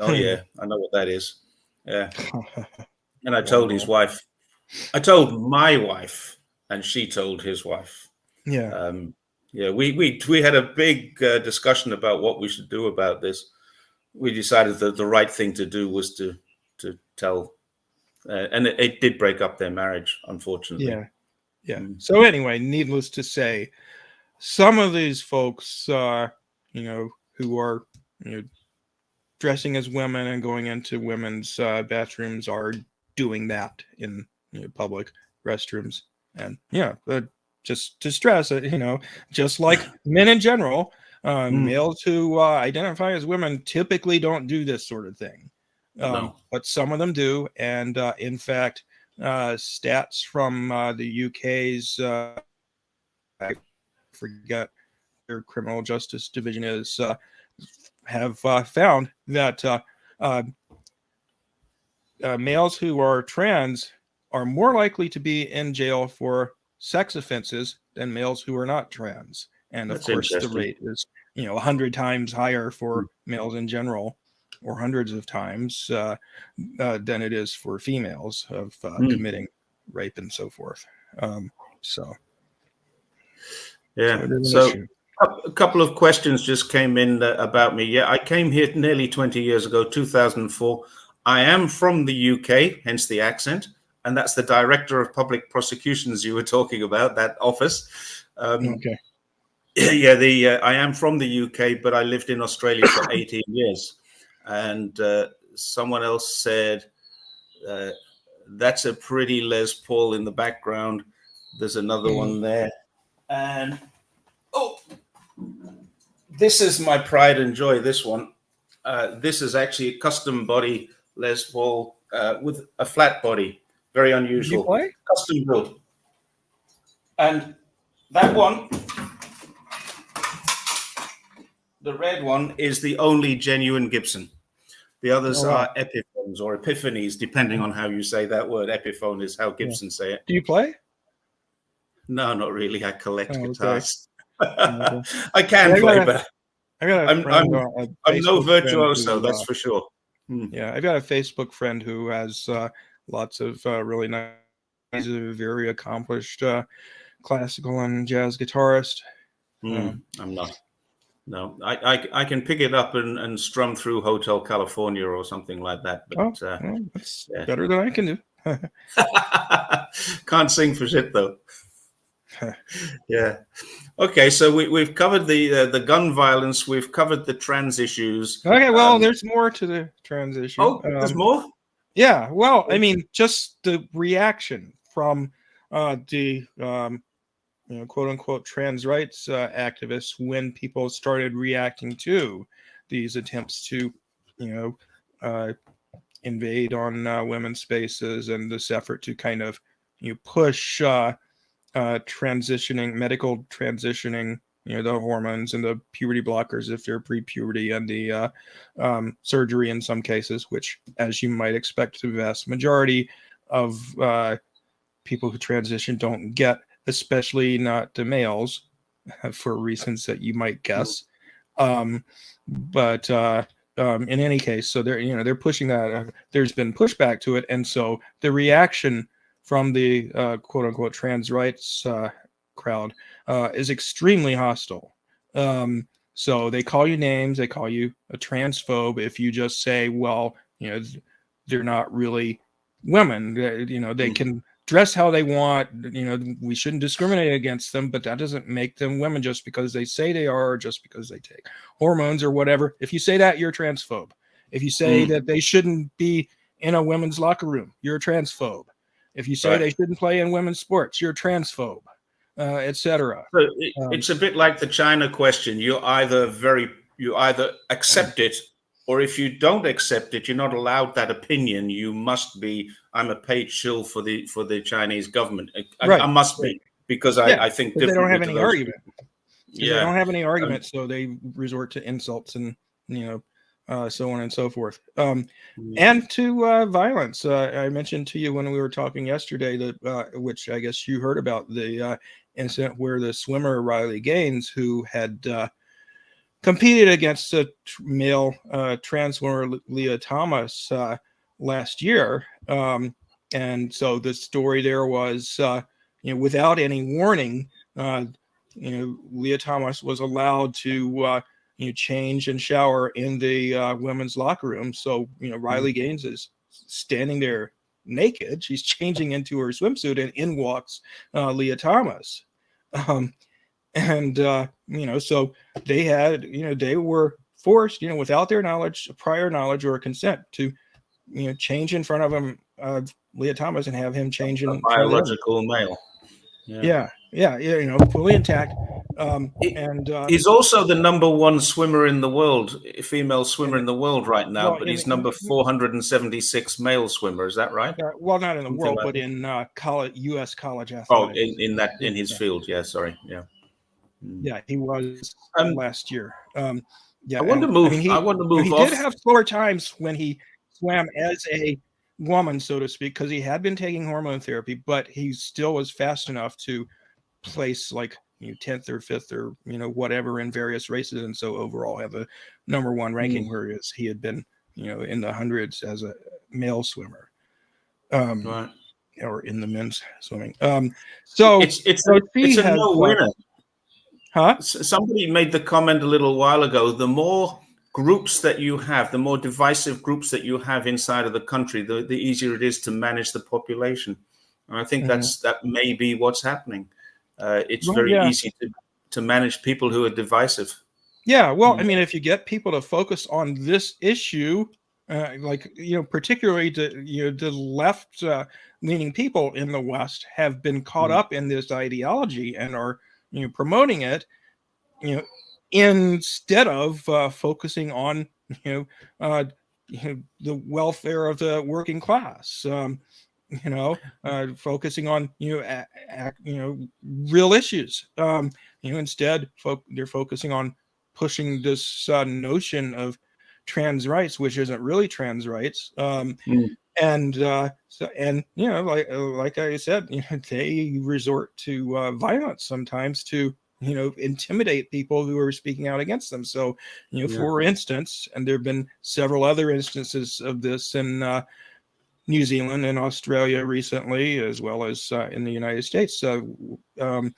B: Oh yeah, I know what that is. Yeah. And I told his wife. I told my wife, and she told his wife.
A: Yeah.
B: We had a big discussion about what we should do about this. We decided that the right thing to do was to tell, and it did break up their marriage, unfortunately.
A: Yeah. So anyway, needless to say, some of these folks, who are, dressing as women and going into women's bathrooms are doing that in public restrooms. And just to stress it, just like men in general, males who identify as women typically don't do this sort of thing. But some of them do. And in fact, stats from the UK's, I forget their criminal justice division is, have found that males who are trans are more likely to be in jail for sex offenses than males who are not trans. And of course, the rate is 100 times higher for males in general, or hundreds of times than it is for females of committing rape and so forth. So
B: a couple of questions just came in about me. Yeah, I came here nearly 20 years ago, 2004. I am from the UK, hence the accent, and that's the Director of Public Prosecutions you were talking about, that office.
A: Okay.
B: I am from the UK, but I lived in Australia for 18 years. And someone else said, that's a pretty Les Paul in the background. There's another one there. And, this is my pride and joy, this one. This is actually a custom body Les Paul with a flat body. Very unusual.
A: You play?
B: Custom built. And that one, the red one, is the only genuine Gibson. The others are Epiphones or Epiphanies, depending on how you say that word. Epiphone is how Gibsons say it.
A: Do you play?
B: No, not really. I collect guitars.
A: Okay.
B: I can play, but
A: I'm
B: no virtuoso, that's for sure.
A: Yeah, I've got a Facebook friend who has lots of really nice, very accomplished classical and jazz guitarist.
B: I'm not. No, I can pick it up and strum through Hotel California or something like that. But
A: that's better than I can do.
B: Can't sing for shit though. Yeah. Okay, so we've covered the gun violence. We've covered the trans issues.
A: Okay, well, there's more to the trans issue.
B: Oh, there's more?
A: Yeah. Well, I mean, just the reaction from the quote unquote trans rights activists when people started reacting to these attempts to invade on women's spaces, and this effort to kind of push medical transitioning, the hormones and the puberty blockers if they're pre-puberty, and the surgery in some cases, which, as you might expect, the vast majority of people who transition don't get, especially not the males, for reasons that you might guess. But in any case, so they're pushing that. There's been pushback to it, and so the reaction from the quote unquote trans rights crowd is extremely hostile. So they call you names, they call you a transphobe if you just say, well, they're not really women. They can dress how they want. We shouldn't discriminate against them, but that doesn't make them women just because they say they are, or just because they take hormones or whatever. If you say that, you're a transphobe. If you say that they shouldn't be in a women's locker room, you're a transphobe. If you say they shouldn't play in women's sports, you're a transphobe, etc.
B: So it's a bit like the China question. You either accept it, or if you don't accept it, you're not allowed that opinion. You must be. I'm a paid shill for the Chinese government. I must be, because I think
A: they don't have any argument.
B: Yeah,
A: they don't have any argument, so they resort to insults and so on and so forth, and to violence. I mentioned to you when we were talking yesterday that, which I guess you heard about, the incident where the swimmer Riley Gaines, who had competed against a male trans swimmer Leah Thomas last year, and so the story there was, without any warning, Leah Thomas was allowed to change and shower in the women's locker room. So, Riley Gaines is standing there naked. She's changing into her swimsuit, and in walks Leah Thomas. So they had, they were forced, without their knowledge, prior knowledge or consent, to, change in front of him, Leah Thomas, and have him change in
B: biological male.
A: Yeah, fully intact.
B: He's also the number one swimmer in the world, female swimmer in the world right now, but he's number 476 male swimmer. Is that right?
A: Well, not in the world, but in U.S. college athletics.
B: Oh, in his field. Yeah, sorry. Yeah.
A: Yeah, he was last year.
B: I want to move. I want to move.
A: He did have slower times when he swam as a woman, so to speak, because he had been taking hormone therapy, but he still was fast enough to place like 10th or 5th or whatever in various races, and so overall have a number one ranking, whereas he had been in the hundreds as a male swimmer,
B: right,
A: or in the men's swimming. So
B: it's a no-winner.
A: Huh?
B: Somebody made the comment a little while ago, the more groups that you have, the more divisive groups that you have inside of the country, the easier it is to manage the population. And I think that may be what's happening. It's very easy to manage people who are divisive.
A: Yeah, well, I mean, if you get people to focus on this issue, particularly the left leaning people in the West have been caught up in this ideology and are promoting it, instead of focusing on the welfare of the working class. Focusing on real issues. Instead, they're focusing on pushing this notion of trans rights, which isn't really trans rights. And like I said, they resort to violence sometimes to intimidate people who are speaking out against them. So, for instance, and there have been several other instances of this in New Zealand and Australia recently, as well as in the United States. And I'll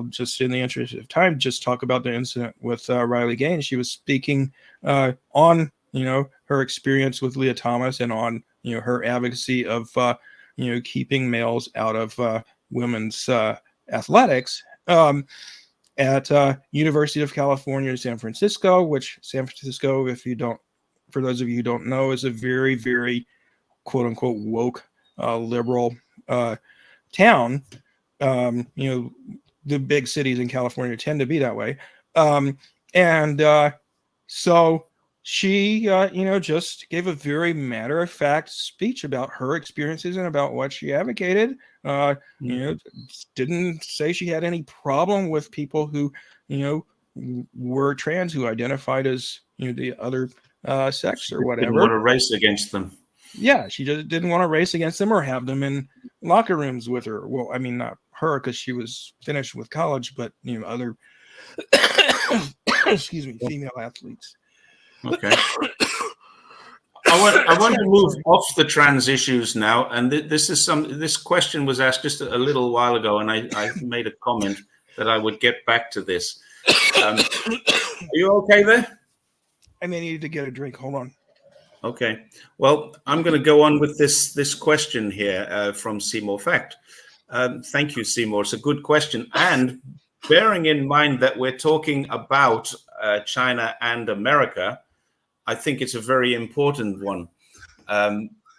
A: just, in the interest of time, just talk about the incident with Riley Gaines. She was speaking on, her experience with Leah Thomas and on, her advocacy of, keeping males out of women's athletics at University of California, San Francisco, which San Francisco, for those of you who don't know, is a very, very quote unquote woke liberal town. The big cities in California tend to be that way. So she, just gave a very matter of fact speech about her experiences and about what she advocated. Didn't say she had any problem with people who, were trans, who identified as, the other sex or whatever.
B: Didn't want to race against them.
A: Yeah, she just didn't want to race against them or have them in locker rooms with her. Well, I mean, not her, because she was finished with college, but other female athletes.
B: Okay. I want to move off the trans issues now, and this question was asked just a little while ago, and I made a comment that I would get back to this. Are you okay there?
A: I may need to get a drink. Hold on.
B: Okay. Well, I'm going to go on with this question here from Seymour Fact. Thank you, Seymour. It's a good question. And bearing in mind that we're talking about China and America, I think it's a very important one.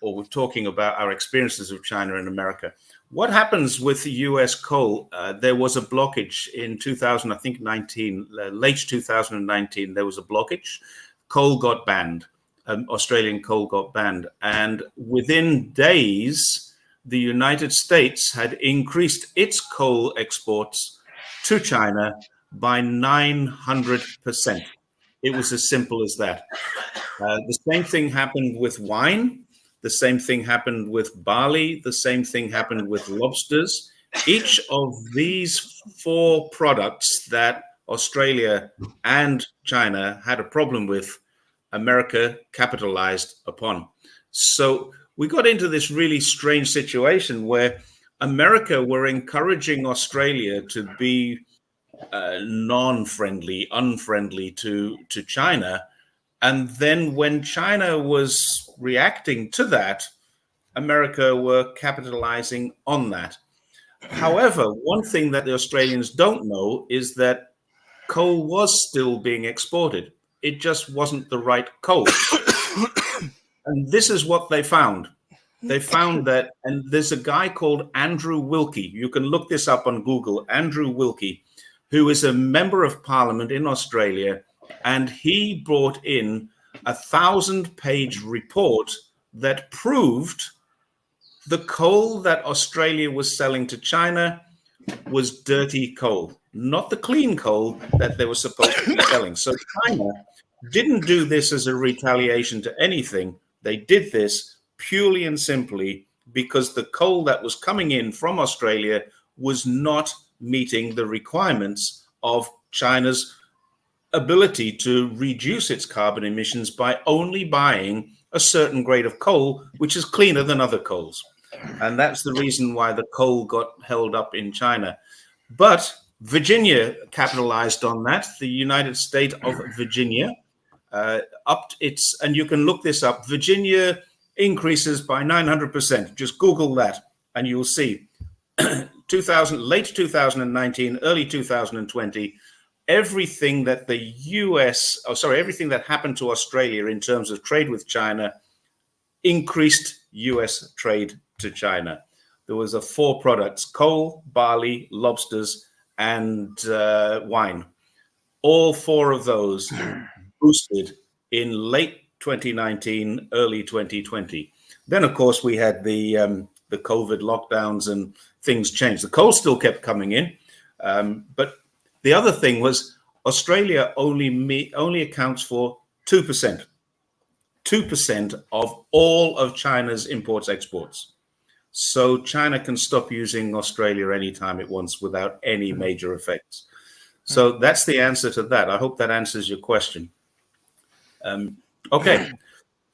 B: Or we're talking about our experiences of China and America. What happens with the U.S. coal? There was a blockage in 2019, late 2019, there was a blockage. Coal got banned. Australian coal got banned. And within days, the United States had increased its coal exports to China by 900%. It was as simple as that. The same thing happened with wine. The same thing happened with barley. The same thing happened with lobsters. Each of these four products that Australia and China had a problem with, America capitalized upon. So we got into this really strange situation where America were encouraging Australia to be non-friendly, unfriendly to China. And then when China was reacting to that, America were capitalizing on that. However, one thing that the Australians don't know is that coal was still being exported. It just wasn't the right coal. And this is what they found. They found that, and there's a guy called Andrew Wilkie. You can look this up on Google, Andrew Wilkie, who is a member of parliament in Australia. And he brought in a 1,000-page report that proved the coal that Australia was selling to China was dirty coal, not the clean coal that they were supposed to be selling. So China didn't do this as a retaliation to anything. They did this purely and simply because the coal that was coming in from Australia was not meeting the requirements of China's ability to reduce its carbon emissions by only buying a certain grade of coal, which is cleaner than other coals. And that's the reason why the coal got held up in China. But Virginia capitalized on that. The United State of Virginia upped its, and you can look this up, Virginia increases by 900%. Just Google that and you'll see. Late 2019, early 2020, everything that everything that happened to Australia in terms of trade with China increased US trade to China. There was 4 products: coal, barley, lobsters, and wine. All 4 of those boosted in late 2019, early 2020. Then, of course, we had the COVID lockdowns and things changed. The coal still kept coming in, but the other thing was Australia only accounts for 2%. 2% of all of China's imports exports. So China can stop using Australia anytime it wants without any major effects. So that's the answer to that. I hope that answers your question. Okay.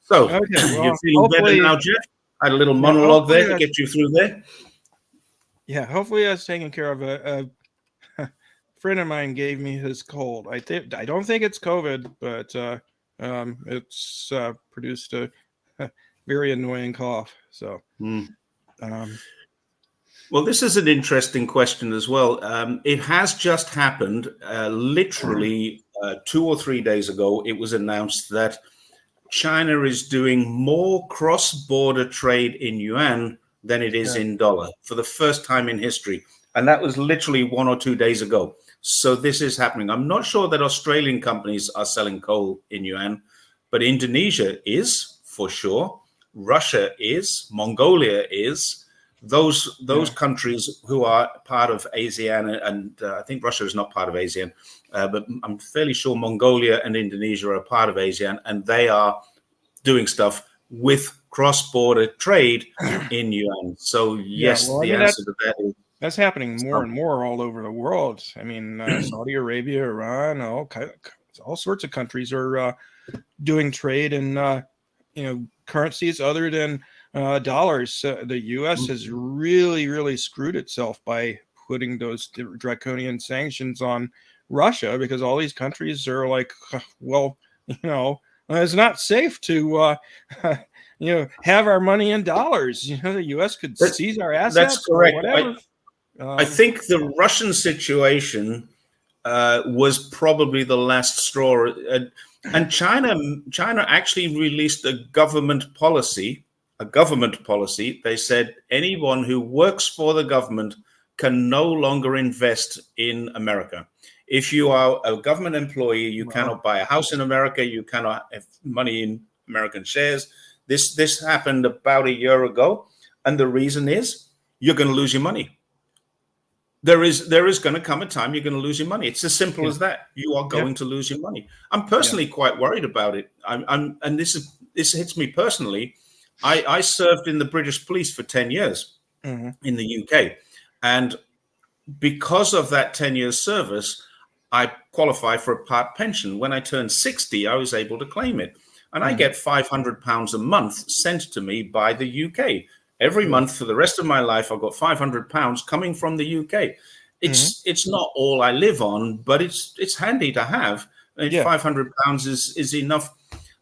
B: So you're feeling better now, Jeff? I had a little monologue there to get you through there.
A: Yeah, hopefully that's taken care of. A friend of mine gave me his cold. I don't think it's COVID, but it's produced a very annoying cough. So,
B: well, this is an interesting question as well. It has just happened. Literally 2 or 3 days ago, it was announced that China is doing more cross-border trade in yuan than it is in dollar for the first time in history. And that was literally 1 or 2 days ago. So this is happening. I'm not sure that Australian companies are selling coal in yuan, but Indonesia is for sure. Russia is. Mongolia is. Those countries who are part of ASEAN, and I think Russia is not part of ASEAN, but I'm fairly sure Mongolia and Indonesia are part of ASEAN, and they are doing stuff with cross-border trade in yuan. So yes, the answer to that is
A: that's happening more and more all over the world. I mean, Saudi Arabia, Iran, all sorts of countries are doing trade in currencies other than dollars. The U.S. has really screwed itself by putting those draconian sanctions on Russia, because all these countries are like, well, it's not safe to have our money in dollars. The U.S. could seize our assets.
B: That's correct.
A: Or whatever.
B: I think the Russian situation was probably the last straw, and China actually released a government policy. They said anyone who works for the government can no longer invest in America. If you are a government employee, you cannot buy a house in America. You cannot have money in American shares. This happened about a year ago, and the reason is you're going to lose your money. There is going to come a time you're going to lose your money. It's as simple as that. You are going to lose your money. I'm personally quite worried about it. And this hits me personally. I served in the British police for 10 years in the UK, and because of that 10 years service, I qualify for a part pension. When I turned 60, I was able to claim it, and I get £500 a month sent to me by the UK. Every month for the rest of my life, I've got £500 coming from the UK. It's not all I live on, but it's handy to have. £500 is enough.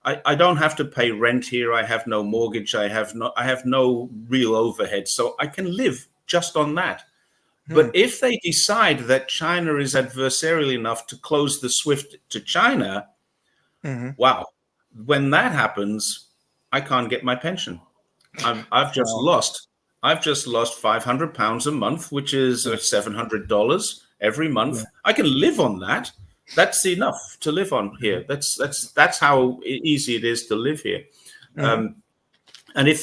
B: I don't have to pay rent here. I have no mortgage. I have no real overhead, so I can live just on that. But if they decide that China is adversarial enough to close the SWIFT to China, wow, when that happens, I can't get my pension. I've just lost £500 a month, which is $700 every month. I can live on that. That's enough to live on here. That's how easy it is to live here. And if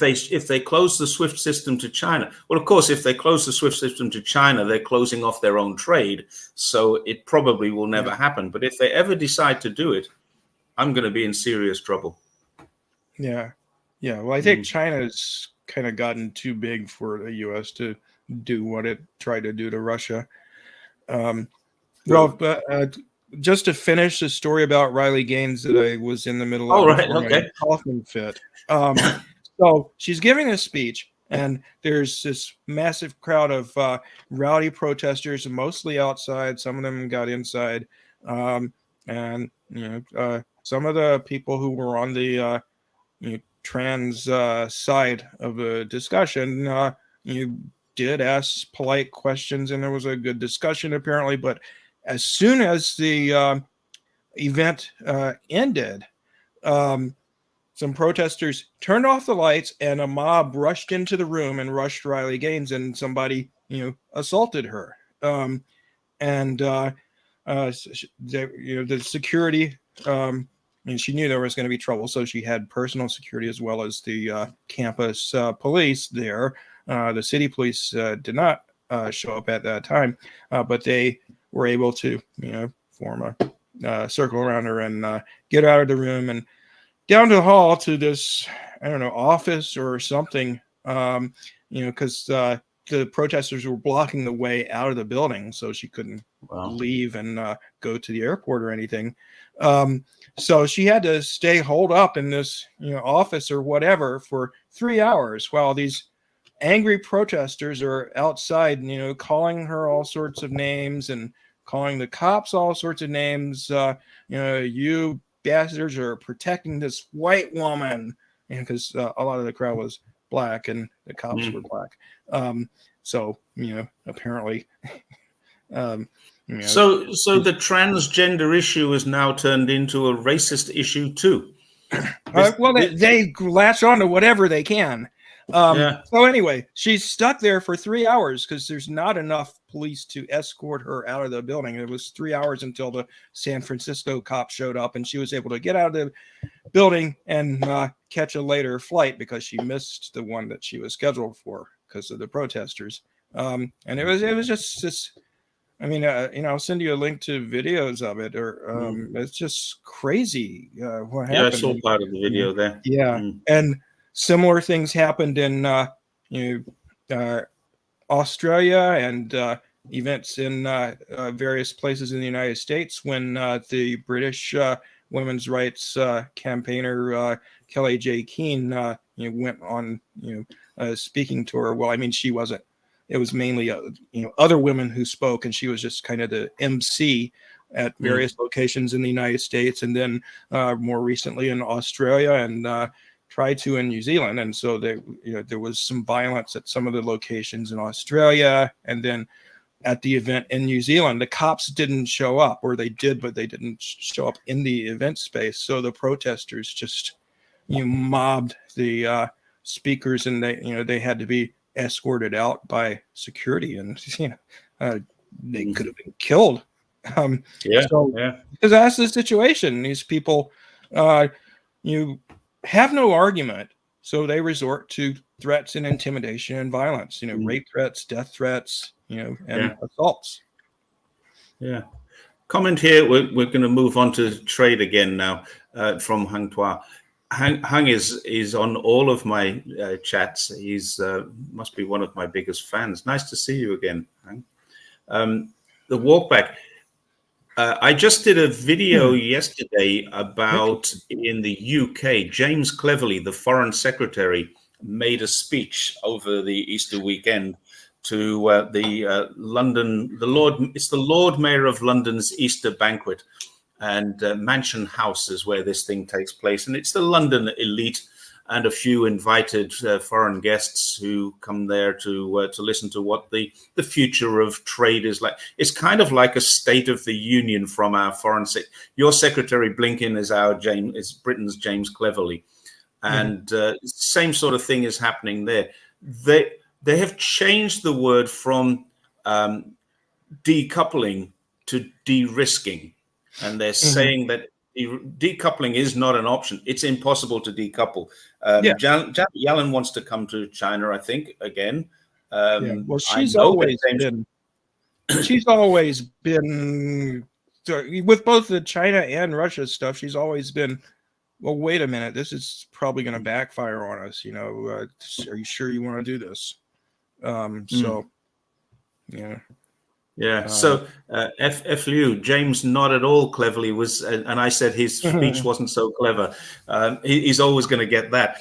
B: they close the SWIFT system to China, well, of course, if they close the SWIFT system to China, they're closing off their own trade. So it probably will never happen. But if they ever decide to do it, I'm going to be in serious trouble.
A: Yeah. Well, I think China's kind of gotten too big for the U.S. to do what it tried to do to Russia. Just to finish the story about Riley Gaines that I was in the middle of my coughing fit. So she's giving a speech, and there's this massive crowd of rowdy protesters, mostly outside. Some of them got inside, and some of the people who were on the trans side of the discussion, you did ask polite questions, and there was a good discussion apparently. But as soon as the event ended, some protesters turned off the lights, and a mob rushed into the room and rushed Riley Gaines, and somebody, assaulted her. And the security, she knew there was going to be trouble, so she had personal security as well as the campus police there. The city police did not show up at that time, but they were able to, form a circle around her and get out of the room and down the hall to this, I don't know, office or something, because the protesters were blocking the way out of the building, so she couldn't leave and go to the airport or anything. So she had to stay holed up in this, office or whatever for 3 hours while these angry protesters are outside, calling her all sorts of names and calling the cops all sorts of names. You bastards are protecting this white woman, because a lot of the crowd was black and the cops were black. So apparently,
B: So the transgender issue is now turned into a racist issue too.
A: They latch on to whatever they can. So anyway, she's stuck there for 3 hours because there's not enough police to escort her out of the building. It was 3 hours until the San Francisco cop showed up, and she was able to get out of the building and catch a later flight because she missed the one that she was scheduled for because of the protesters. And it was just this. I mean, I'll send you a link to videos of it, or it's just crazy what happened.
B: Yeah, I saw part of the video there.
A: Yeah, and similar things happened in Australia and events in various places in the United States when the British women's rights campaigner Kelly J. Keane went on a speaking tour. Well, I mean, she wasn't. It was mainly other women who spoke, and she was just kind of the MC at various locations in the United States, and then more recently in Australia and tried to in New Zealand. And so there was some violence at some of the locations in Australia, and then at the event in New Zealand, the cops didn't show up, or they did, but they didn't show up in the event space. So the protesters just mobbed the speakers, and they had to be escorted out by security, and they could have been killed. Because that's the situation. These people, you have no argument, so they resort to threats and intimidation and violence. Rape threats, death threats, and assaults.
B: Yeah. Comment here. We're going to move on to trade again now from Hang Tua. Hang is on all of my chats. He's must be one of my biggest fans. Nice to see you again, Hang. The walk back. I just did a video yesterday about in the UK, James Cleverly, the Foreign Secretary, made a speech over the Easter weekend to the Lord Mayor of London's Easter banquet. And Mansion House is where this thing takes place. And it's the London elite and a few invited foreign guests who come there to listen to what the future of trade is like. It's kind of like a State of the Union from our foreign sector. Your Secretary Blinken is Britain's James Cleverly. And same sort of thing is happening there. They have changed the word from decoupling to de-risking. And they're saying that decoupling is not an option. It's impossible to decouple. Janet Yellen wants to come to China, I think, again.
A: Well, she's always been with both the China and Russia stuff. She's always been, well, wait a minute, this is probably going to backfire on us. Are you sure you want to do this? So F Liu, James not at all cleverly was, and I said his speech wasn't so clever. He's always going to get that.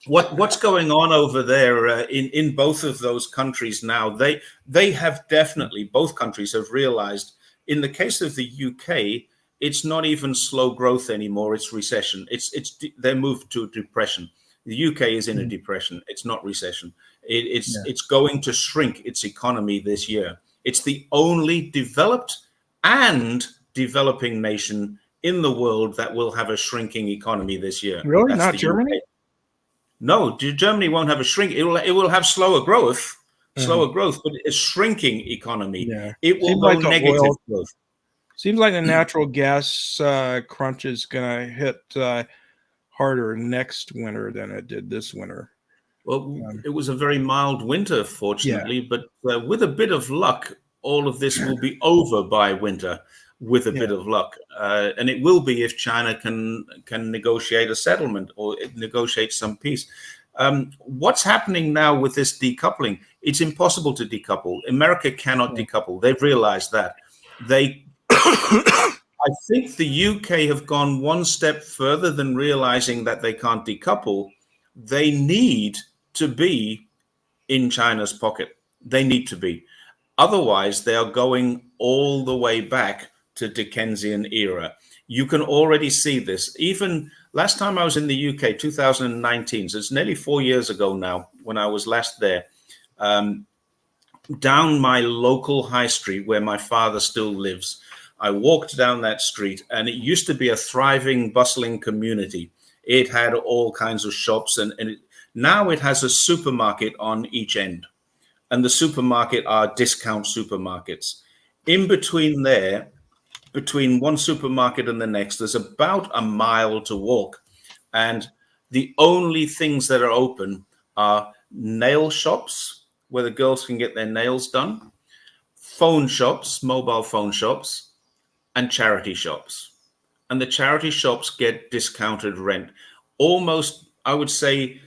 A: What's going on over there in both of those countries now? They have definitely, both countries have realized, in the case of the UK, it's not even slow growth anymore. It's recession. They're moved to depression. The UK is in a depression. It's not recession. It's going to shrink its economy this year.
B: It's the only developed and developing nation in the world that will have a shrinking economy this year.
A: Really?
B: That's
A: Not
B: the
A: Germany?
B: UK. No, Germany won't have a shrink. It will have slower growth, but a shrinking economy.
A: Yeah.
B: It will
A: Seems
B: go
A: like the
B: negative
A: oil.
B: growth.
A: Seems like the natural gas crunch is going to hit harder next winter than it did this winter.
B: Well, it was a very mild winter, fortunately, but with a bit of luck, all of this will be over by winter. With a bit of luck, and it will be if China can negotiate a settlement or negotiate some peace. What's happening now with this decoupling? It's impossible to decouple. America cannot decouple. They've realized that. I think the UK have gone one step further than realizing that they can't decouple. They need to be in China's pocket. They need to be. Otherwise, they are going all the way back to Dickensian era. You can already see this. Even last time I was in the UK, 2019, so it's nearly 4 years ago now when I was last there, down my local high street where my father still lives, I walked down that street and it used to be a thriving, bustling community. It had all kinds of shops now it has a supermarket on each end. And the supermarket are discount supermarkets. In between there, between one supermarket and the next, there's about a mile to walk. And the only things that are open are nail shops, where the girls can get their nails done, phone shops, mobile phone shops, and charity shops. And the charity shops get discounted rent. Almost, I would say,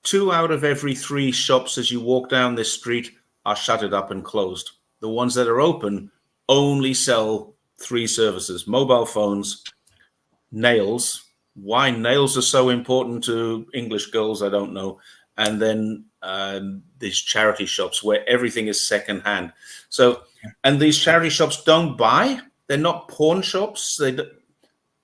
B: 2 out of every 3 shops as you walk down this street are shuttered up and closed. The ones that are open only sell 3 services: mobile phones, nails. Why nails are so important to English girls, I don't know. And then these charity shops where everything is secondhand. So, and these charity shops don't buy. They're not pawn shops.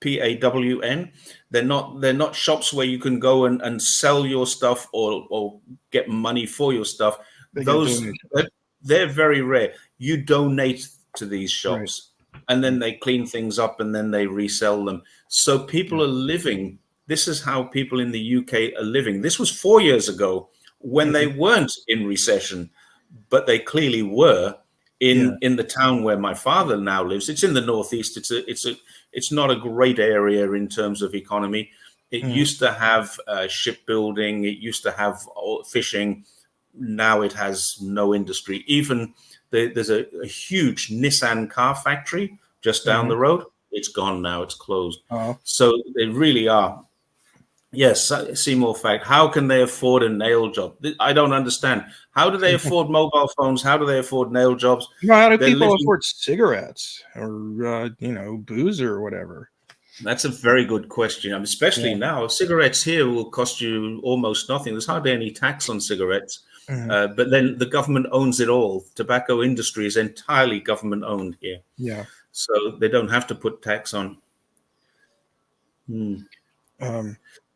B: PAWN. They're not shops where you can go and sell your stuff or get money for your stuff. They're very rare. You donate to these shops, and then they clean things up and then they resell them. So people are living. This is how people in the UK are living. This was 4 years ago when they weren't in recession, but they clearly were in the town where my father now lives. It's in the northeast. It's not a great area in terms of economy. It used to have shipbuilding. It used to have fishing. Now it has no industry. Even there's a huge Nissan car factory just down the road. It's gone now. It's closed. So they really are. Yes, Seymour fact. How can they afford a nail job? I don't understand. How do they afford mobile phones? How do they afford nail jobs?
A: How do people afford cigarettes or booze or whatever?
B: That's a very good question. Especially now, cigarettes here will cost you almost nothing. There's hardly any tax on cigarettes. But then the government owns it all. Tobacco industry is entirely government owned here.
A: Yeah.
B: So they don't have to put tax on.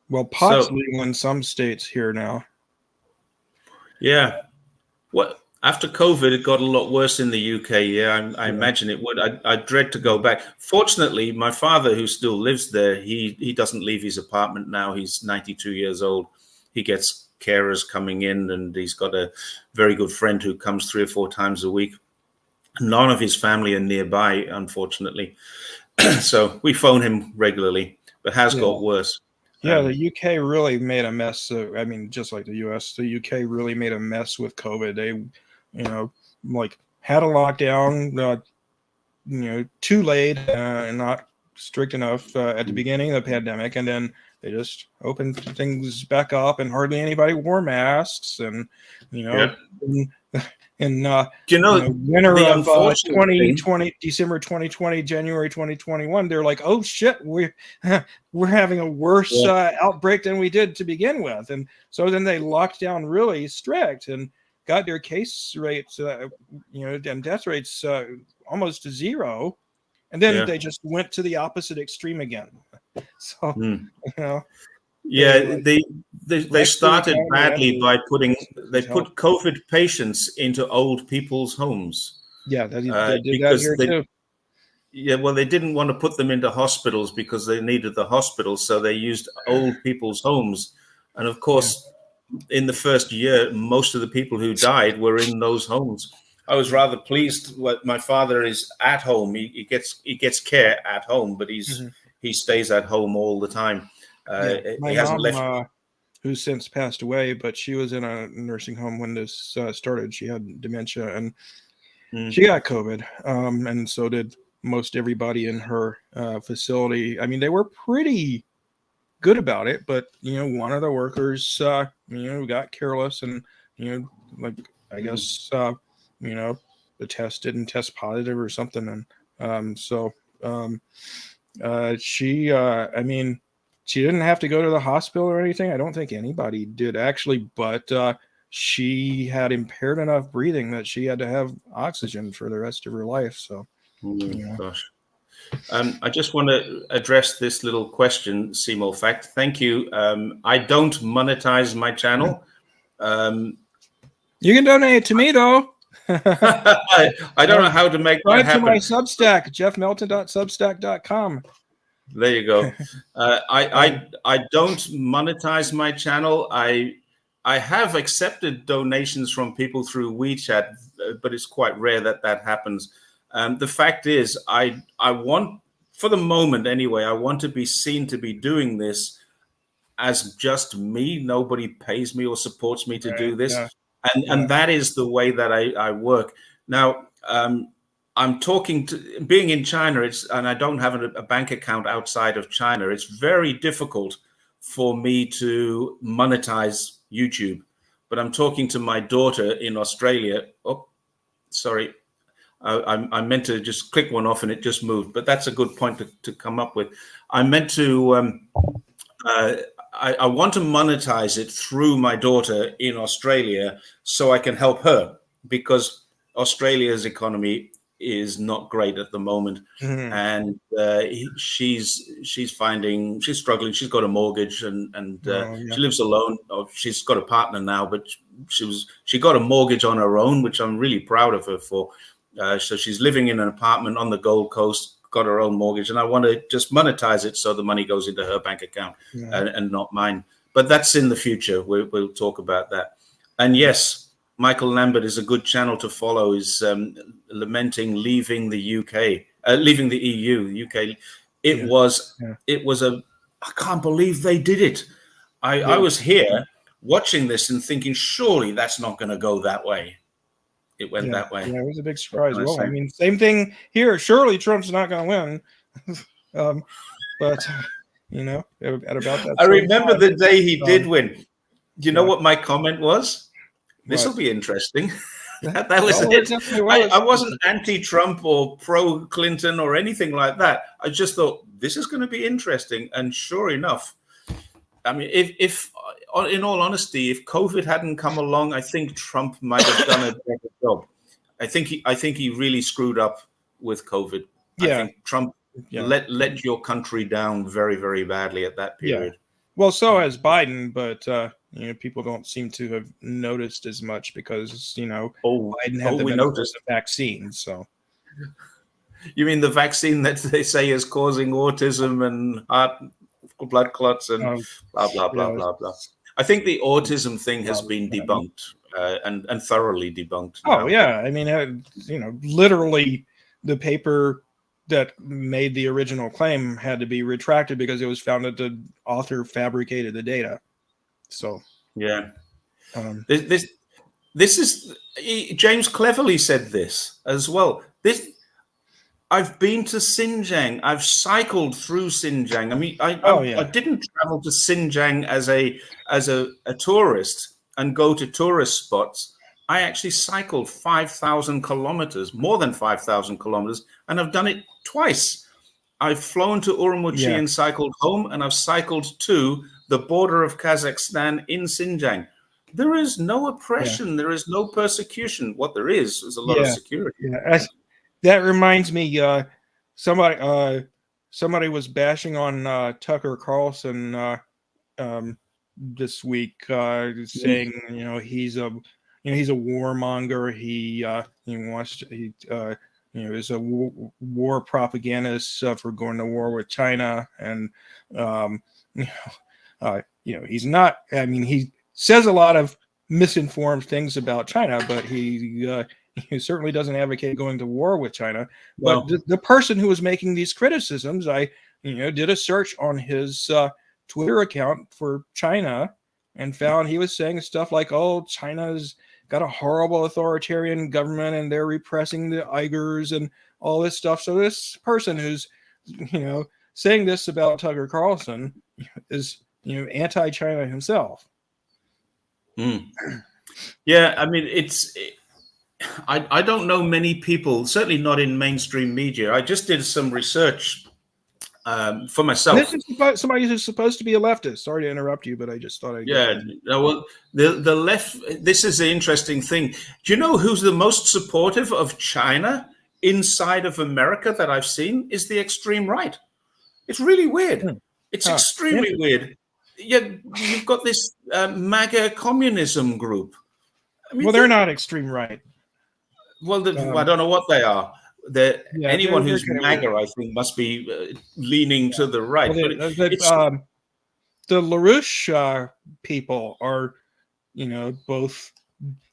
A: Well, pot's legal in some states here now. Yeah.
B: Well, after COVID, it got a lot worse in the UK. I imagine it would. I dread to go back. Fortunately, my father, who still lives there, he doesn't leave his apartment now. He's 92 years old. He gets carers coming in, and he's got a very good friend who comes 3 or 4 times a week. None of his family are nearby, unfortunately. So we phone him regularly, but has got worse.
A: Yeah, the UK really made a mess. Just like the US, the UK really made a mess with COVID. They, had a lockdown, too late and not strict enough at the beginning of the pandemic, and then they just opened things back up, and hardly anybody wore masks, and winter of 2020, December 2020, January 2021, they're like, oh shit, we're having a worse outbreak than we did to begin with. And so then they locked down really strict and got their case rates, and death rates almost to zero. And then they just went to the opposite extreme again. So,
B: they started badly by put COVID patients into old people's homes.
A: Yeah, they did that
B: because
A: here too.
B: yeah, well, they didn't want to put them into hospitals because they needed the hospitals, so they used old people's homes. And of course, in the first year, most of the people who died were in those homes. I was rather pleased. What my father is at home. He gets care at home, but he stays at home all the time.
A: My
B: He hasn't
A: mom,
B: left.
A: who's since passed away, but she was in a nursing home when this started. She had dementia and she got COVID, and so did most everybody in her facility. I mean, they were pretty good about it, but one of the workers, got careless and like I guess the test didn't test positive or something, and I mean, she didn't have to go to the hospital or anything. I don't think anybody did actually, but she had impaired enough breathing that she had to have oxygen for the rest of her life. So,
B: Gosh. I just want to address this little question, Seymour Fact. Thank you. I don't monetize my channel.
A: You can donate to me, though.
B: I don't know how to make that happen.
A: To my Substack, jeffmelton.substack.com.
B: There you go. I don't monetize my channel. I have accepted donations from people through WeChat, but it's quite rare that happens. The fact is, I want, for the moment anyway, I want to be seen to be doing this as just me. Nobody pays me or supports me to do this. And that is the way that I work. Now, I'm talking to, being in China, and I don't have a bank account outside of China. It's very difficult for me to monetize YouTube. But I'm talking to my daughter in Australia. Oh, sorry. I meant to just click one off and it just moved, but that's a good point to come up with. I meant to, I want to monetize it through my daughter in Australia so I can help her, because Australia's economy is not great at the moment. And she's struggling. She's got a mortgage and she lives alone. She's got a partner now, but she got a mortgage on her own, which I'm really proud of her for. So she's living in an apartment on the Gold Coast, got her own mortgage, and I want to just monetize it so the money goes into her bank account and not mine. But that's in the future. We'll talk about that. And yes, Michael Lambert is a good channel to follow. Is lamenting leaving the UK, leaving the EU, the UK. It was I can't believe they did it. I was here watching this and thinking, surely that's not going to go that way. It went that way.
A: Yeah, it was a big surprise. Well, I mean, same thing here. Surely Trump's not going to win. But, at about that.
B: I remember the day he did win. Do you know what my comment was? This will be interesting. that was it. I wasn't anti-Trump or pro-Clinton or anything like that. I just thought, this is going to be interesting. And sure enough, I mean, if in all honesty, if COVID hadn't come along, I think Trump might have done a better job. I think he really screwed up with COVID. I think Trump let your country down very, very badly at that period.
A: Well, so has Biden, but people don't seem to have noticed as much because Biden had the vaccine. So
B: you mean the vaccine that they say is causing autism and heart blood clots and blah blah blah blah blah. I think the autism thing has been debunked and thoroughly debunked.
A: Oh yeah, I mean, literally, the paper that made the original claim had to be retracted because it was found that the author fabricated the data. So
B: yeah, this is James cleverly said this as well. I've been to Xinjiang. I've cycled through Xinjiang. I mean, I didn't travel to Xinjiang as a tourist and go to tourist spots. I actually cycled 5,000 kilometers, more than 5,000 kilometers, and I've done it twice. I've flown to Urumqi and cycled home, and I've cycled to the border of Kazakhstan in Xinjiang. There is no oppression. There is no persecution. What there is a lot of security.
A: Yeah. That reminds me, somebody was bashing on Tucker Carlson this week, saying he's a he's a warmonger. He wants to, is a war propagandist for going to war with China, and he's not. I mean, he says a lot of misinformed things about China, but he certainly doesn't advocate going to war with China. But the person who was making these criticisms, I did a search on his Twitter account for China and found he was saying stuff like, "Oh, China's got a horrible authoritarian government and they're repressing the Uyghurs and all this stuff." So this person who's saying this about Tucker Carlson is anti-China himself.
B: Yeah, I mean, I don't know many people, certainly not in mainstream media. I just did some research for myself.
A: This is somebody who's supposed to be a leftist. Sorry to interrupt you, but I just thought I'd
B: well, the left. This is the interesting thing. Do you know who's the most supportive of China inside of America that I've seen? Is the extreme right. It's really weird. It's extremely weird. Yeah, you've got this MAGA communism group.
A: I mean, they're not extreme right.
B: Well, I don't know what they are. Anyone who's MAGA, I think, must be leaning to the right.
A: Well, the LaRouche people are, both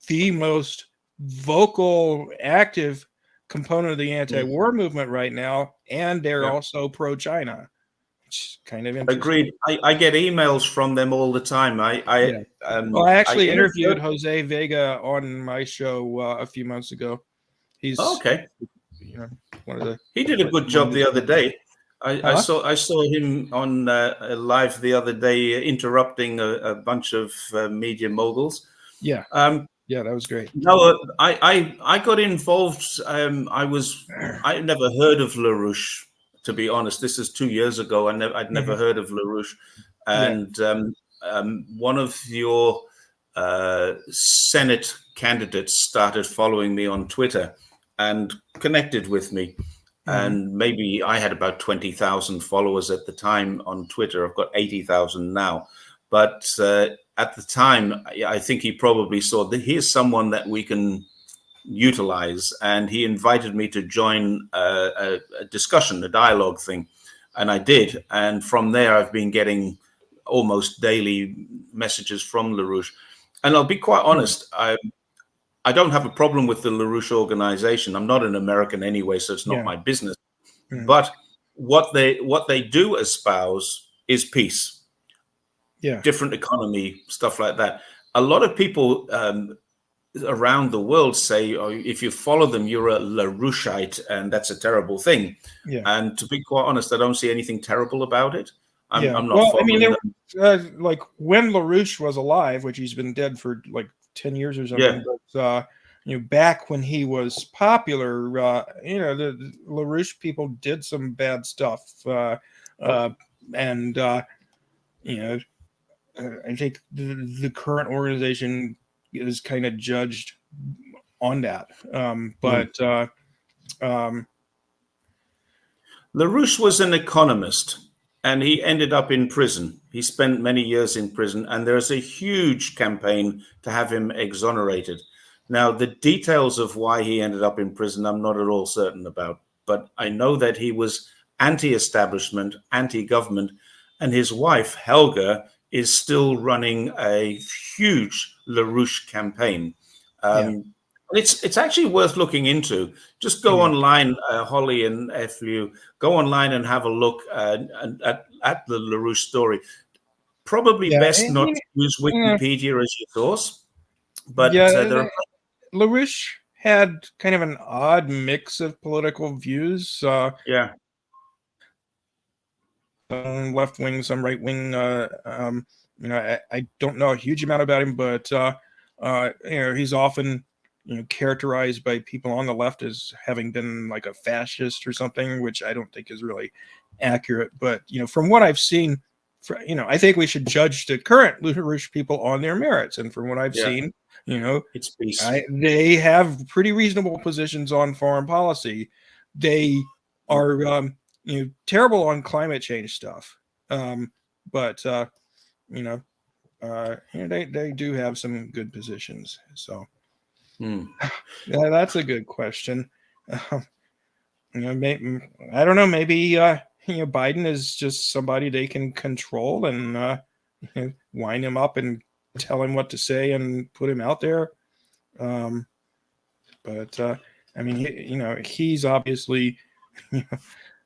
A: the most vocal, active component of the anti-war movement right now, and they're also pro-China. It's kind of interesting.
B: Agreed. I get emails from them all the time. I
A: actually interviewed Jose Vega on my show a few months ago. He's
B: okay.
A: One of the.
B: He did a good job the other day. I saw him on live the other day, interrupting a bunch of media moguls.
A: Yeah. That was great.
B: No, I got involved. I never heard of LaRouche, to be honest. This is 2 years ago. I'd never heard of LaRouche, and one of your Senate candidates started following me on Twitter and connected with me. And maybe I had about 20,000 followers at the time on Twitter. I've got 80,000 now. But at the time, I think he probably saw that here's someone that we can utilize. And he invited me to join a discussion, a dialogue thing. And I did. And from there, I've been getting almost daily messages from LaRouche. And I'll be quite honest, I don't have a problem with the LaRouche organization. I'm not an American anyway, so it's not my business. But what they do espouse is peace, different economy, stuff like that. A lot of people around the world say, "Oh, if you follow them, you're a LaRoucheite, and that's a terrible thing." And to be quite honest, I don't see anything terrible about it. I'm not.
A: Well, I mean, like when LaRouche was alive, which he's been dead for like 10 years or something. But, back when he was popular, the LaRouche people did some bad stuff. And I think the current organization is kind of judged on that.
B: LaRouche was an economist. And he ended up in prison. He spent many years in prison, and there's a huge campaign to have him exonerated. Now, the details of why he ended up in prison, I'm not at all certain about. But I know that he was anti-establishment, anti-government, and his wife, Helga, is still running a huge LaRouche campaign. It's actually worth looking into. Just go online, Holly and FLU, go online and have a look at the LaRouche story. Probably best not to use Wikipedia as your source. But
A: LaRouche had kind of an odd mix of political views. Some left wing, some right wing. I don't know a huge amount about him, but he's often characterized by people on the left as having been like a fascist or something, which I don't think is really accurate. But from what I've seen, I think we should judge the current LaRouche people on their merits. And from what I've seen,
B: it's peace.
A: They have pretty reasonable positions on foreign policy. They are terrible on climate change stuff, but they do have some good positions. So. Yeah, that's a good question. Maybe, I don't know. Maybe Biden is just somebody they can control and wind him up and tell him what to say and put him out there. But I mean, he's obviously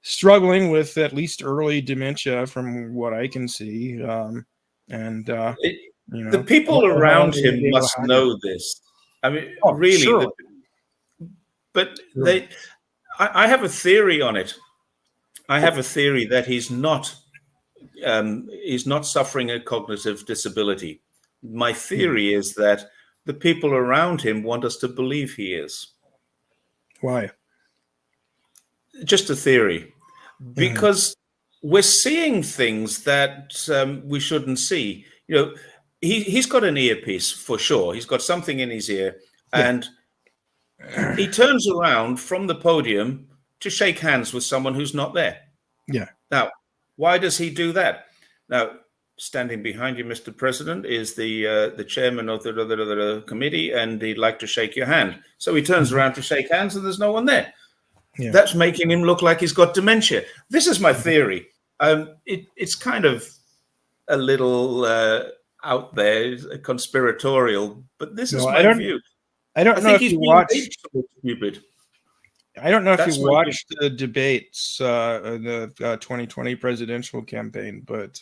A: struggling with at least early dementia, from what I can see.
B: The people around him must know this. I mean, really.
A: Sure.
B: I have a theory on it. I have a theory that he's not suffering a cognitive disability. My theory is that the people around him want us to believe he is.
A: Why?
B: Just a theory. Because we're seeing things that we shouldn't see. He's got an earpiece for sure. He's got something in his ear, and he turns around from the podium to shake hands with someone who's not there.
A: Yeah.
B: Now, why does he do that? Now, standing behind you, Mr. President, is the chairman of the committee, and he'd like to shake your hand. So he turns around to shake hands, and there's no one there. Yeah. That's making him look like he's got dementia. This is my theory. It's kind of a little out there, conspiratorial, but this is my view.
A: I don't know if you watched.
B: Stupid.
A: I don't know if you watched the debates, the 2020 presidential campaign, but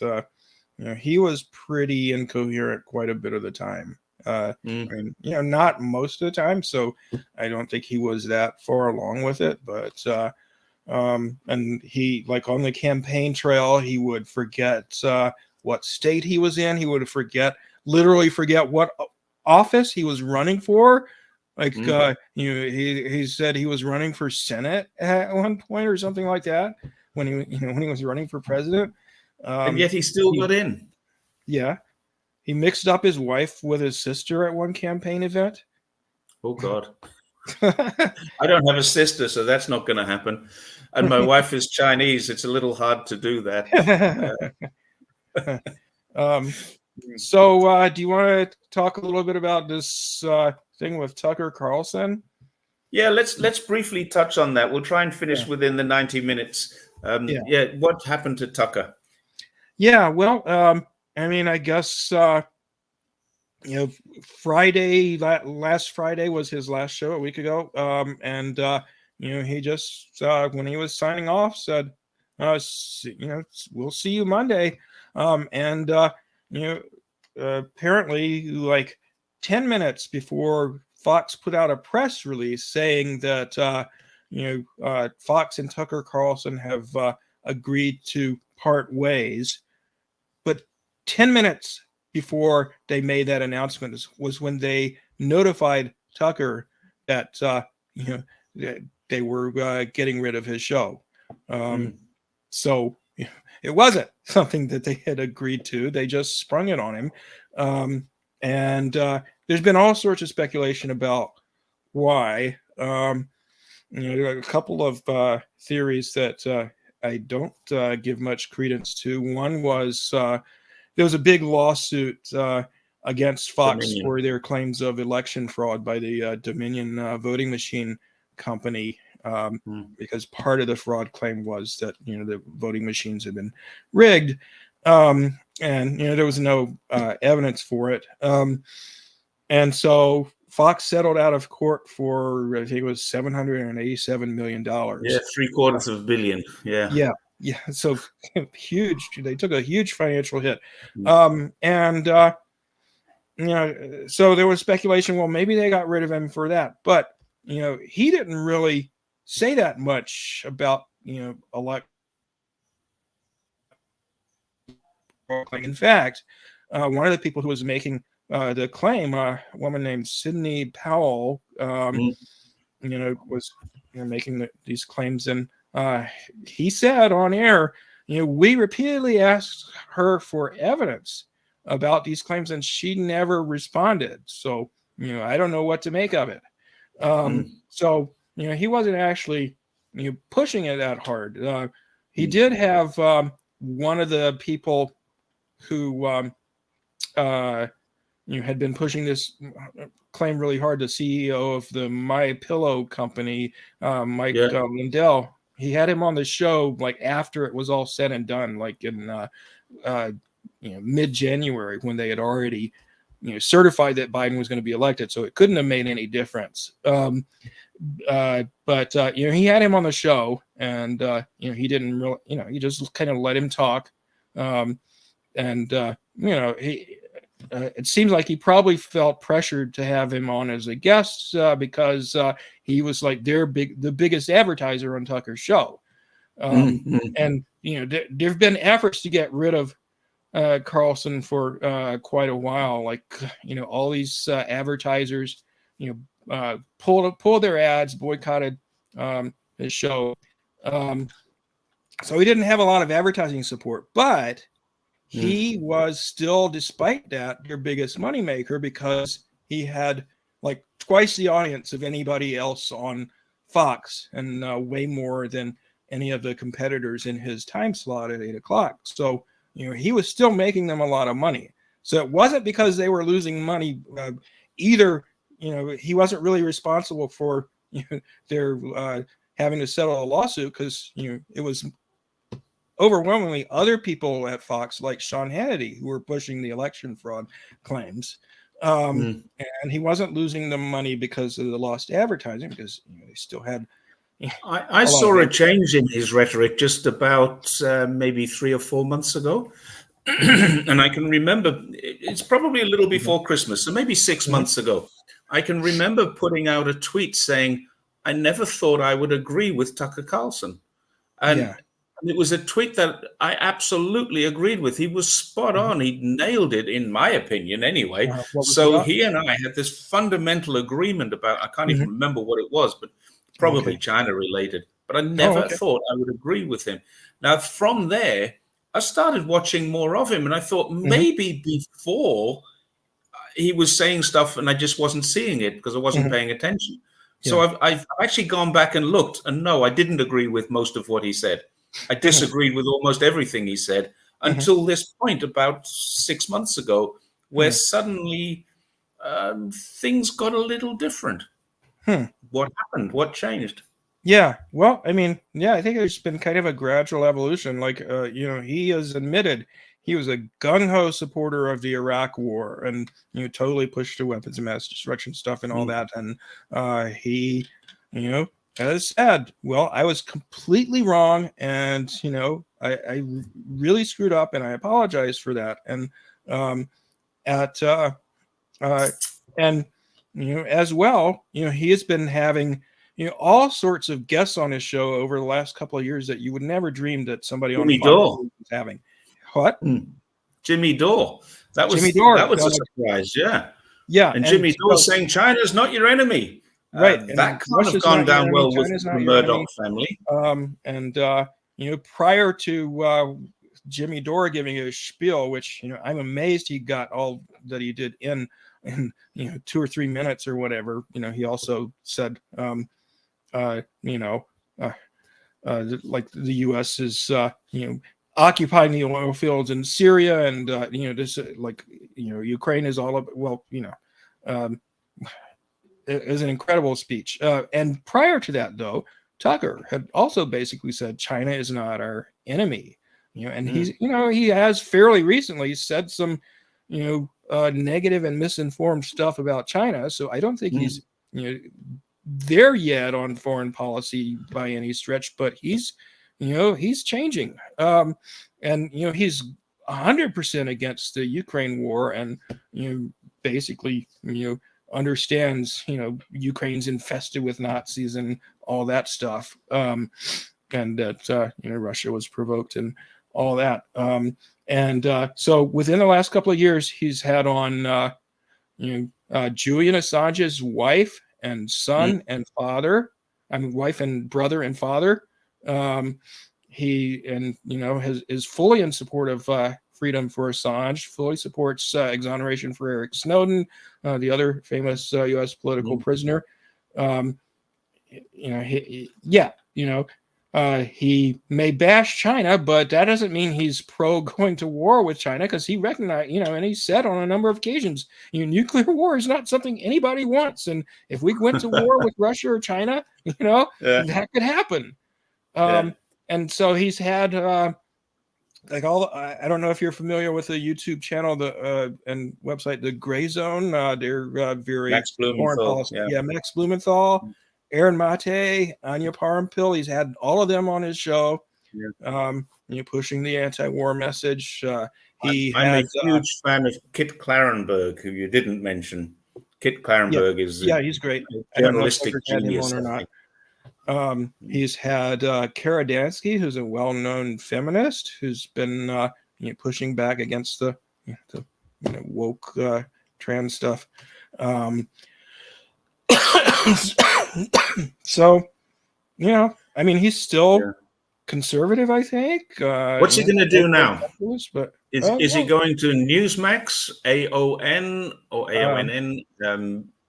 A: he was pretty incoherent quite a bit of the time. I mean, not most of the time, so I don't think he was that far along with it. But and he, like, on the campaign trail, he would forget what state he was in. He would literally forget what office he was running for. Like, he said he was running for Senate at one point or something like that when he was running for president.
B: And yet he still got in.
A: Yeah. He mixed up his wife with his sister at one campaign event.
B: Oh, God. I don't have a sister, so that's not going to happen. And my wife is Chinese. It's a little hard to do that.
A: So do you want to talk a little bit about this thing with Tucker Carlson?
B: Yeah, let's briefly touch on that. We'll try and finish within the 90 minutes. What happened to Tucker? Yeah,
A: well, I mean, I guess Friday, last Friday was his last show a week ago, and he just when he was signing off said, we'll see you Monday, and apparently, like 10 minutes before Fox put out a press release saying that Fox and Tucker Carlson have agreed to part ways. But 10 minutes before they made that announcement was when they notified Tucker that they were getting rid of his show. So it wasn't something that they had agreed to. They just sprung it on him. And there's been all sorts of speculation about why. There are a couple of theories that I don't give much credence to. One was there was a big lawsuit against Fox
B: Dominion
A: for their claims of election fraud by the Dominion voting machine company, because part of the fraud claim was that the voting machines had been rigged, and there was no evidence for it, and so Fox settled out of court for, I think it was $787 million.
B: Yeah, $750 million.
A: Yeah. So huge. They took a huge financial hit. So there was speculation, well, maybe they got rid of him for that. But, he didn't really say that much about, elect. In fact, one of the people who was making the claim, a woman named Sidney Powell, was making these claims, and he said on air, we repeatedly asked her for evidence about these claims, and she never responded. So, I don't know what to make of it. So, he wasn't actually pushing it that hard. He did have one of the people who had been pushing this claim really hard. The CEO of the My Pillow company, Mike Lindell, he had him on the show like after it was all said and done, like in mid-January, when they had already certified that Biden was going to be elected, so it couldn't have made any difference. But he had him on the show, and he didn't really, he just kind of let him talk, it seems like he probably felt pressured to have him on as a guest because he was like the biggest advertiser on Tucker's show. And there've been efforts to get rid of Carlson for quite a while. Like all these advertisers, pulled their ads, boycotted his show. So he didn't have a lot of advertising support, but he was still, despite that, their biggest moneymaker, because he had like twice the audience of anybody else on Fox, and way more than any of the competitors in his time slot at 8 o'clock. So, he was still making them a lot of money. So it wasn't because they were losing money either. He wasn't really responsible for their having to settle a lawsuit, because it was overwhelmingly other people at Fox, like Sean Hannity, who were pushing the election fraud claims. And he wasn't losing them money because of the lost advertising, because they still had.
B: I saw a change in his rhetoric just about maybe 3 or 4 months ago. And I can remember, it's probably a little before Christmas, so maybe 6 months ago, I can remember putting out a tweet saying, I never thought I would agree with Tucker Carlson. And it was a tweet that I absolutely agreed with. He was spot on. He nailed it, in my opinion, anyway. So he and I had this fundamental agreement about, I can't even remember what it was, but probably China related. But I never thought I would agree with him. Now, from there, I started watching more of him, and I thought maybe before he was saying stuff and I just wasn't seeing it because I wasn't paying attention. So I've actually gone back and looked, and no, I didn't agree with most of what he said. I disagreed with almost everything he said until this point about 6 months ago, where suddenly things got a little different. What happened? What changed?
A: Yeah, well, I mean, I think there's been kind of a gradual evolution. Like, he has admitted he was a gung-ho supporter of the Iraq War, and totally pushed the weapons of mass destruction stuff and all that. And he, has said, well, I was completely wrong, and I really screwed up, and I apologize for that. And as well, he has been having all sorts of guests on his show over the last couple of years that you would never dream that somebody on Fox was having. What?
B: Jimmy Dore. That was a surprise. Yeah. And Jimmy Dore saying China's not your enemy.
A: Right.
B: That can't have gone down well with the Murdoch family.
A: Prior to Jimmy Dore giving a spiel, which I'm amazed he got all that he did in 2 or 3 minutes or whatever. He also said, like the U.S. is occupying the oil fields in Syria, and this Ukraine is all up. It was an incredible speech. And prior to that, though, Tucker had also basically said China is not our enemy. And he's he has fairly recently said some negative and misinformed stuff about China. So I don't think he's there yet on foreign policy by any stretch, but he's changing. And he's 100% against the Ukraine war, and basically understands Ukraine's infested with Nazis and all that stuff, and that Russia was provoked and all that. So within the last couple of years, he's had on Julian Assange's wife and son and father. Wife and brother and father. He is fully in support of freedom for Assange, fully supports exoneration for Eric Snowden, the other famous U.S. political prisoner. he may bash China, but that doesn't mean he's pro going to war with China, because he recognized, and he said on a number of occasions, nuclear war is not something anybody wants. And if we went to war with Russia or China, that could happen. And so he's had like I don't know if you're familiar with the YouTube channel and website, the Gray Zone. They're very
B: Max
A: foreign policy. Yeah, Max Blumenthal, Aaron Mate, Anya Parampil. He's had all of them on his show. Pushing the anti-war message. I'm
B: a huge fan of Kit Clarenberg, who you didn't mention. Kit Clarenberg is
A: he's great.
B: Journalistic genius
A: or not. He's had Kara Dansky, who's a well-known feminist, who's been pushing back against the woke trans stuff. So, I mean, he's still conservative, I think.
B: What's he going to do now?
A: But
B: is he going to Newsmax, AON or AONN?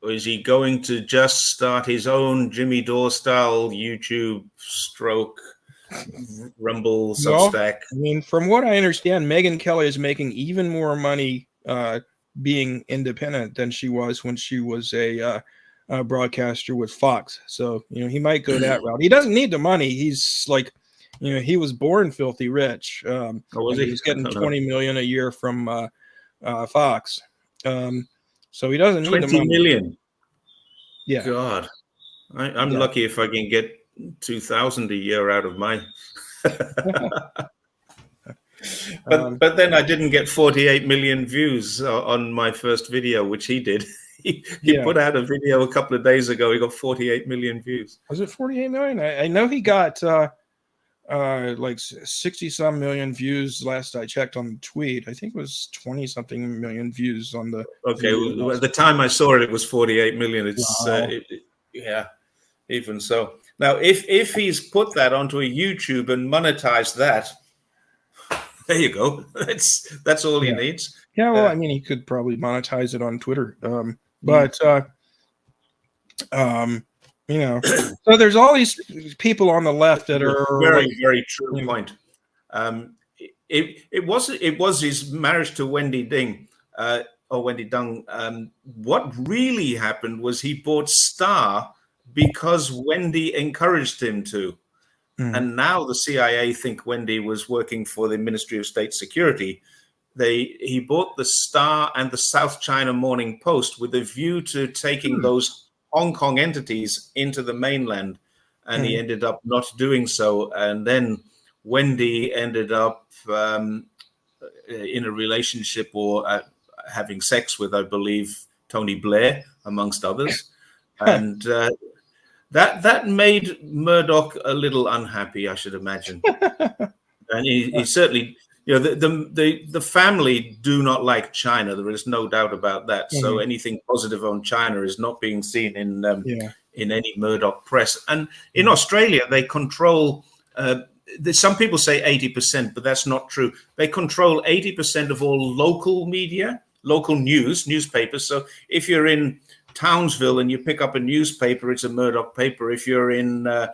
B: Or is he going to just start his own Jimmy Dore style YouTube stroke Rumble Substack?
A: I mean, from what I understand, Megyn Kelly is making even more money being independent than she was when she was a broadcaster with Fox. So, he might go that route. He doesn't need the money. He's like, he was born filthy rich. He's getting $20 million a year from Fox. So he doesn't need the money.
B: 20 million.
A: Yeah.
B: God, I'm lucky if I can get 2,000 a year out of my. but then I didn't get 48 million views on my first video, which he did. He put out a video a couple of days ago. He got 48 million views.
A: Was it 48 million? I know he got like 60 some million views last I checked on the tweet. I think it was 20 something million views on the.
B: Okay, well, at the time I saw it, it was 48 million. It's even so. Now, if he's put that onto a YouTube and monetized that, there you go. That's all he needs.
A: Yeah, well, I mean, he could probably monetize it on Twitter, but so there's all these people on the left that are
B: very, very true point. It was his marriage to Wendy Ding or Wendy Dung. What really happened was he bought Star because Wendy encouraged him to. And now the CIA think Wendy was working for the Ministry of State Security. He bought the Star and the South China Morning Post with a view to taking those Hong Kong entities into the mainland, and he ended up not doing so. And then Wendy ended up in a relationship or having sex with, I believe, Tony Blair, amongst others. And that made Murdoch a little unhappy, I should imagine. And he certainly, the family do not like China. There is no doubt about that. So anything positive on China is not being seen in any Murdoch press. And in Australia, they control. Some people say 80%, but that's not true. They control 80% of all local media, local newspapers. So if you're in Townsville and you pick up a newspaper, it's a Murdoch paper. If you're in Woi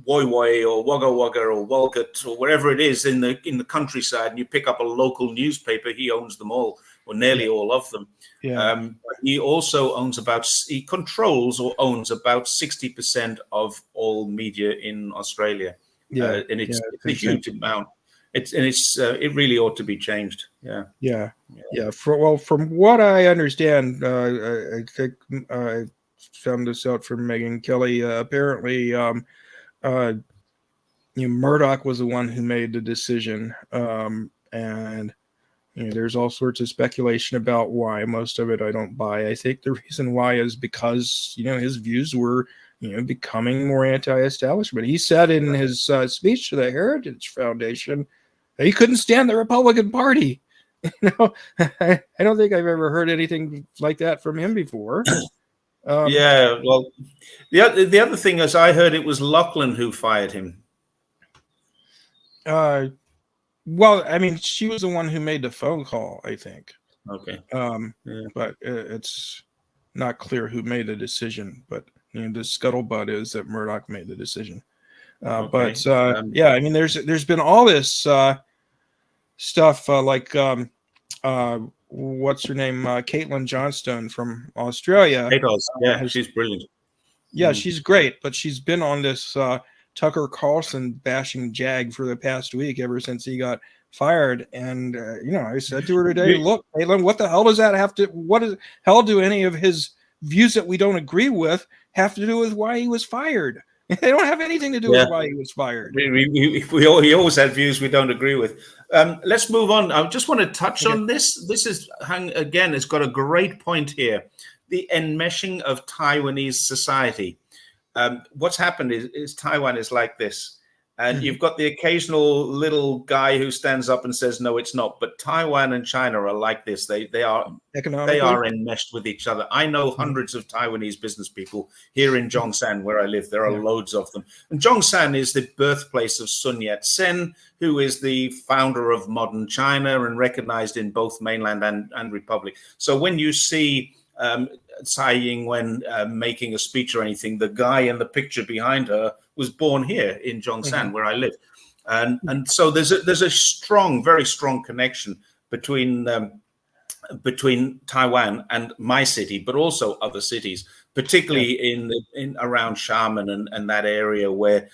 B: Woi or Wagga Wagga or Walgett or wherever it is in the countryside, and you pick up a local newspaper, he owns them all, or nearly all of them. He also he controls or owns about 60% of all media in Australia. And it's a huge amount. It really ought to be changed.
A: From what I understand, I think I found this out from Megyn Kelly. Apparently, Murdoch was the one who made the decision, and there's all sorts of speculation about why. Most of it I don't buy. I think the reason why is because his views were becoming more anti-establishment. He said in his speech to the Heritage Foundation that he couldn't stand the Republican Party. I don't think I've ever heard anything like that from him before.
B: Well, the other thing is, I heard it was Lachlan who fired him.
A: Well, I mean, she was the one who made the phone call, I think.
B: Okay.
A: But it's not clear who made the decision. But the scuttlebutt is that Murdoch made the decision.
B: Okay.
A: Yeah, I mean, there's been all this stuff like what's her name, Caitlin Johnstone from Australia.
B: Yeah, she's brilliant.
A: Yeah, she's great, but she's been on this Tucker Carlson bashing jag for the past week ever since he got fired. And I said to her today, "Look, Caitlin, what the hell does that have to? What the hell do any of his views that we don't agree with have to do with why he was fired? They don't have anything to do with why he was fired."
B: We always had views we don't agree with. Let's move on. I just want to touch on this. This is, again, it's got a great point here. The enmeshing of Taiwanese society. What's happened is Taiwan is like this. And you've got the occasional little guy who stands up and says, no, it's not. But Taiwan and China are like this. They are enmeshed with each other. I know hundreds of Taiwanese business people here in Zhongshan, where I live. There are loads of them. And Zhongshan is the birthplace of Sun Yat-sen, who is the founder of modern China and recognized in both mainland and republic. So when you see Tsai Ing-wen making a speech or anything, the guy in the picture behind her was born here in Zhongshan, where I live, and so there's a strong, very strong connection between Taiwan and my city, but also other cities, particularly in around Xiamen and that area where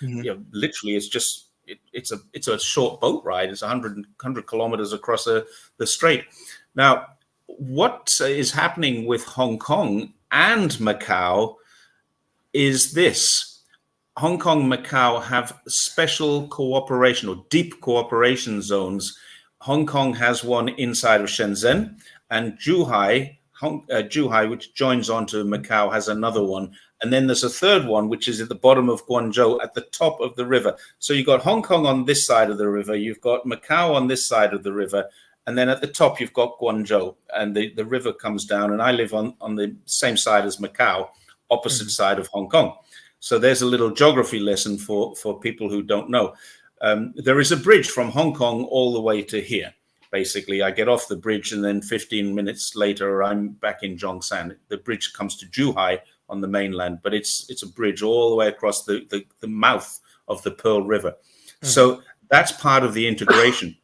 B: literally it's a short boat ride. It's 100 kilometers across the strait. Now, what is happening with Hong Kong and Macau is this. Hong Kong and Macau have special cooperation or deep cooperation zones. Hong Kong has one inside of Shenzhen, and Zhuhai, which joins onto Macau, has another one. And then there's a third one, which is at the bottom of Guangzhou at the top of the river. So you've got Hong Kong on this side of the river, you've got Macau on this side of the river, and then at the top, you've got Guangzhou, and the river comes down. And I live on the same side as Macau, opposite side of Hong Kong. So there's a little geography lesson for people who don't know. There is a bridge from Hong Kong all the way to here. Basically, I get off the bridge, and then 15 minutes later, I'm back in Zhongshan. The bridge comes to Zhuhai on the mainland, but it's a bridge all the way across the mouth of the Pearl River. So that's part of the integration.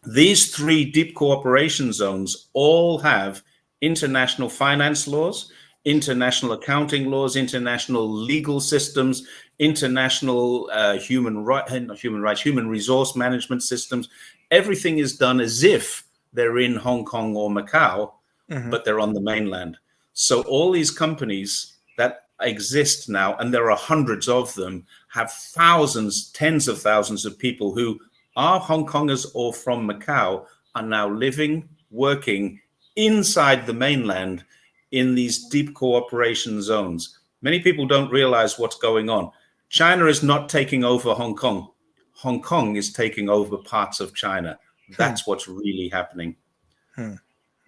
B: These three deep cooperation zones all have international finance laws, international accounting laws, international legal systems, international human resource management systems. Everything is done as if they're in Hong Kong or Macau, but they're on the mainland. So all these companies that exist now, and there are hundreds of them, have thousands, tens of thousands of people who are Hong Kongers or from Macau are now living, working inside the mainland in these deep cooperation zones. Many people don't realize what's going on. China is not taking over Hong Kong. Hong Kong is taking over parts of China. That's what's really happening.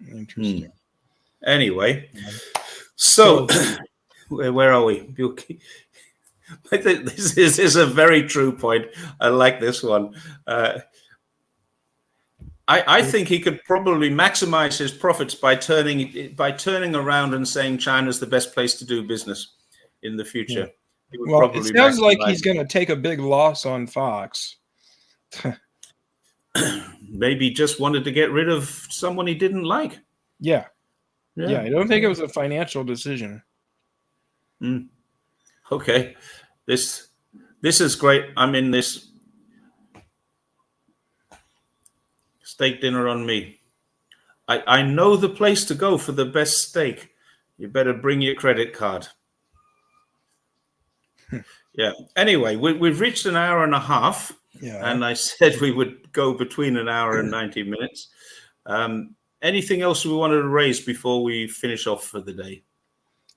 A: Interesting.
B: Anyway, so where are we? This is a very true point. I like this one. I think he could probably maximize his profits by turning around and saying China's the best place to do business in the future.
A: Well, it sounds like he's going to take a big loss on Fox.
B: Maybe just wanted to get rid of someone he didn't like.
A: Yeah. I don't think it was a financial decision.
B: Okay, this is great. I'm in this. Steak dinner on me. I know the place to go for the best steak. You better bring your credit card. Yeah. Anyway, we've reached an hour and a half. Yeah. And I said we would go between an hour and 90 minutes. Anything else we wanted to raise before we finish off for the day?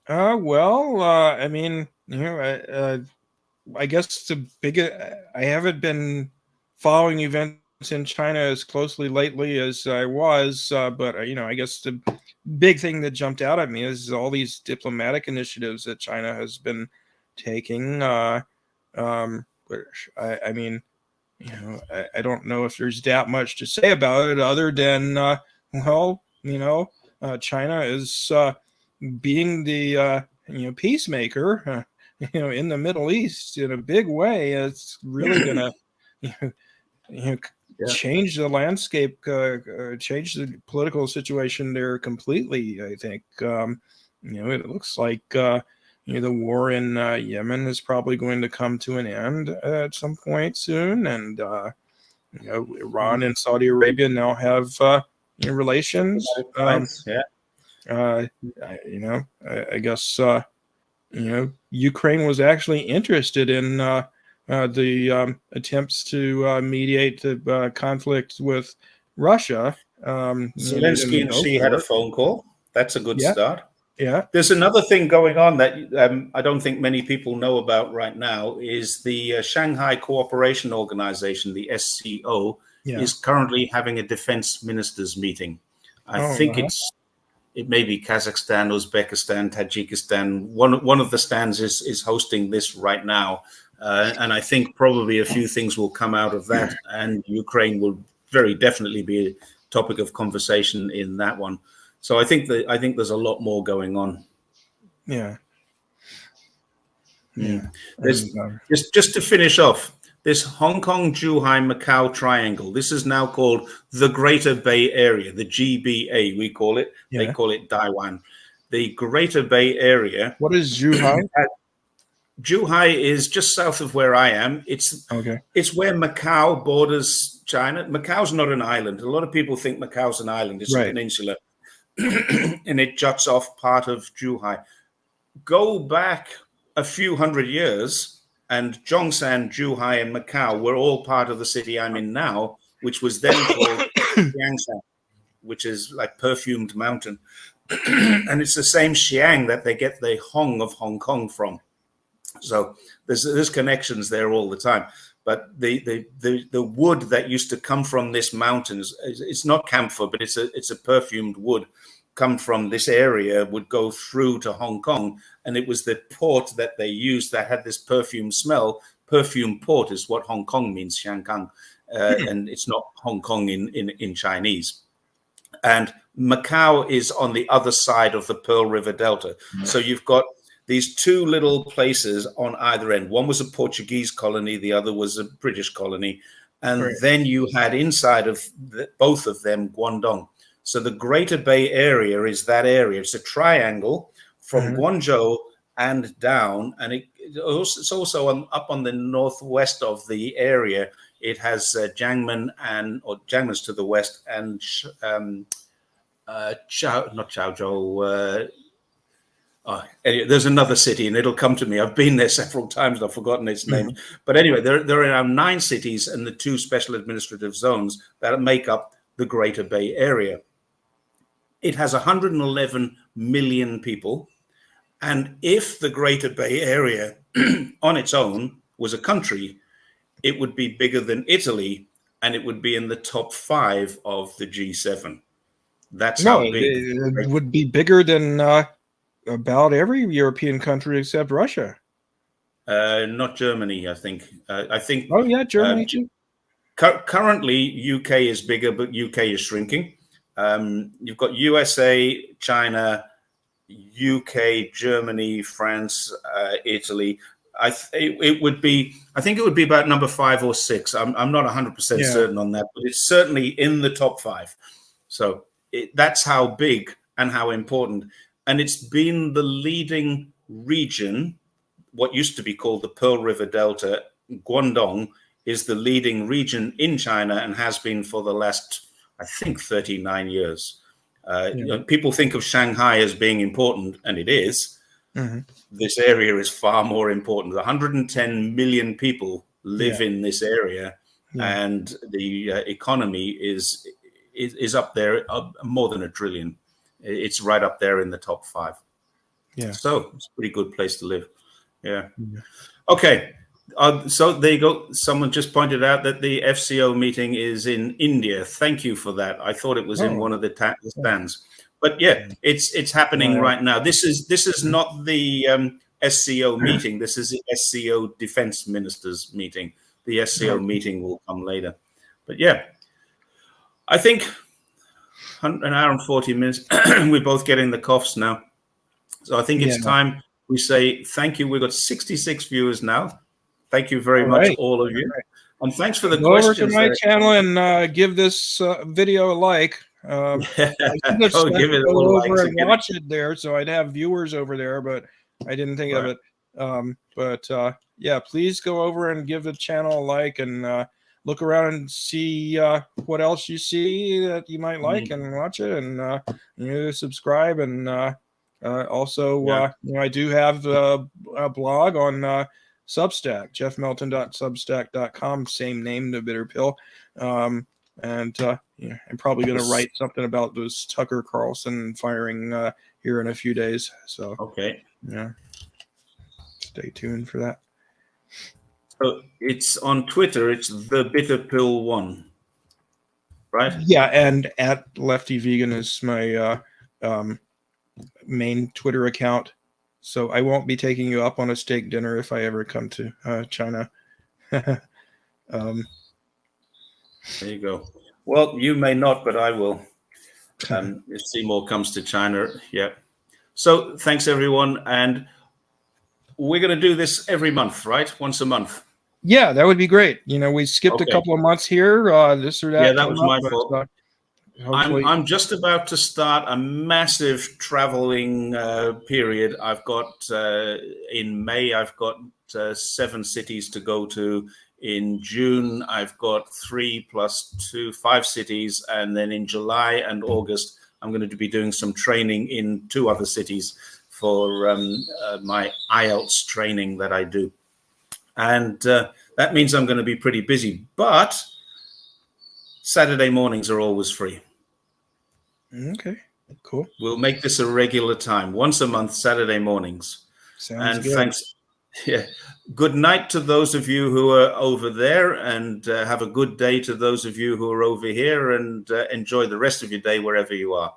A: I mean, I guess I haven't been following events in China as closely lately as I was, but I guess the big thing that jumped out at me is all these diplomatic initiatives that China has been taking. Which I mean, I don't know if there's that much to say about it other than, China is being the peacemaker. in the Middle East in a big way. It's really going to change the landscape, change the political situation there completely. I think it looks like the war in Yemen is probably going to come to an end at some point soon, and Iran and Saudi Arabia now have relations. I guess Ukraine was actually interested in the attempts to mediate the conflict with Russia.
B: Zelensky and Xi had a phone call. That's a good start.
A: Yeah.
B: There's another thing going on that I don't think many people know about right now is the Shanghai Cooperation Organization, the SCO, is currently having a defense ministers meeting. I think it may be Kazakhstan, Uzbekistan, Tajikistan. One of the stands is hosting this right now. And I think probably a few things will come out of that. And Ukraine will very definitely be a topic of conversation in that one. So I think there's a lot more going on.
A: Yeah.
B: Just to finish off, this Hong Kong, Zhuhai, Macau triangle, this is now called the Greater Bay Area, the GBA, we call it. Yeah. They call it Taiwan. The Greater Bay Area.
A: What is Zhuhai?
B: Zhuhai is just south of where I am. It's where Macau borders China. Macau's not an island. A lot of people think Macau's an island. It's a peninsula. And it juts off part of Zhuhai. Go back a few hundred years, and Zhongshan, Zhuhai, and Macau were all part of the city I'm in now, which was then called Xiangshan, which is like perfumed mountain. And it's the same Xiang that they get the Hong of Hong Kong from. So there's connections there all the time. But the wood that used to come from this mountain, it's not camphor, but it's a perfumed wood, come from this area, would go through to Hong Kong. And it was the port that they used that had this perfume smell. Perfume port is what Hong Kong means, Xiangkang. And it's not Hong Kong in Chinese. And Macau is on the other side of the Pearl River Delta. So you've got these two little places on either end. One was a Portuguese colony, the other was a British colony. And then you had inside of both of them, Guangdong. So the Greater Bay Area is that area. It's a triangle from Guangzhou and down. And it's also up on the northwest of the area. It has Jiangmen or Jiangmen's to the west, and Chaozhou. Anyway, there's another city, and it'll come to me. I've been there several times, and I've forgotten its name. But anyway, there are around 9 cities and the 2 special administrative zones that make up the Greater Bay Area. It has 111 million people. And if the Greater Bay Area on its own was a country, it would be bigger than Italy, and it would be in the top 5 of the G7. That's how big.
A: It would be bigger than about every European country except Russia.
B: Not Germany, I think.
A: Oh yeah, Germany too.
B: Currently, UK is bigger, but UK is shrinking. You've got USA, China, UK, Germany, France, Italy. I think it would be about number 5 or 6. I'm not 100% certain on that, but it's certainly in the top 5. So that's how big and how important. And it's been the leading region, what used to be called the Pearl River Delta. Guangdong is the leading region in China and has been for the last, I think, 39 years. People think of Shanghai as being important, and it is. This area is far more important. 110 million people live in this area, and the economy is up there, more than $1 trillion. It's right up there in the top 5. Yeah. So it's a pretty good place to live. Yeah. Okay. So there you go. Someone just pointed out that the FCO meeting is in India. Thank you for that. I thought it was in one of the stands. But yeah, it's happening right now. This is not the SCO meeting. This is the SCO Defense Ministers meeting. The SCO meeting will come later. But yeah, I think an hour and 40 minutes. We're both getting the coughs now. So I think it's time we say thank you. We've got 66 viewers now. Thank you very much, all of you. And thanks for the questions.
A: Go over to my channel and give this video a like. I
B: give it
A: go over and watch it there, so I'd have viewers over there, but I didn't think of it. Yeah, please go over and give the channel a like and look around and see what else you see that you might like and watch it, and subscribe. And also, I do have a blog on Substack, jeffmelton.substack.com, same name, The Bitter Pill. I'm probably going to write something about this Tucker Carlson firing here in a few days. So stay tuned for that.
B: So it's on Twitter. It's The Bitter Pill 1, right?
A: Yeah, and at Lefty Vegan is my main Twitter account. So I won't be taking you up on a steak dinner if I ever come to China.
B: There you go. Well, you may not, but I will. If Seymour comes to China, So thanks, everyone. And we're going to do this every month, right? Once a month.
A: Yeah, that would be great. We skipped a couple of months here, this or that.
B: Yeah, that was my fault. I'm just about to start a massive traveling period. I've got in May, I've got 7 cities to go to. In June, I've got 3 + 2, 5 cities. And then in July and August, I'm going to be doing some training in 2 other cities for my IELTS training that I do. And that means I'm going to be pretty busy. But Saturday mornings are always free.
A: Okay, cool.
B: We'll make this a regular time, once a month, Saturday mornings.
A: Sounds good.
B: Thanks. Yeah. Good night to those of you who are over there, and have a good day to those of you who are over here, and enjoy the rest of your day wherever you are.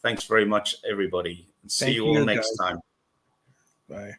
B: Thanks very much, everybody. See you all next time.
A: Bye.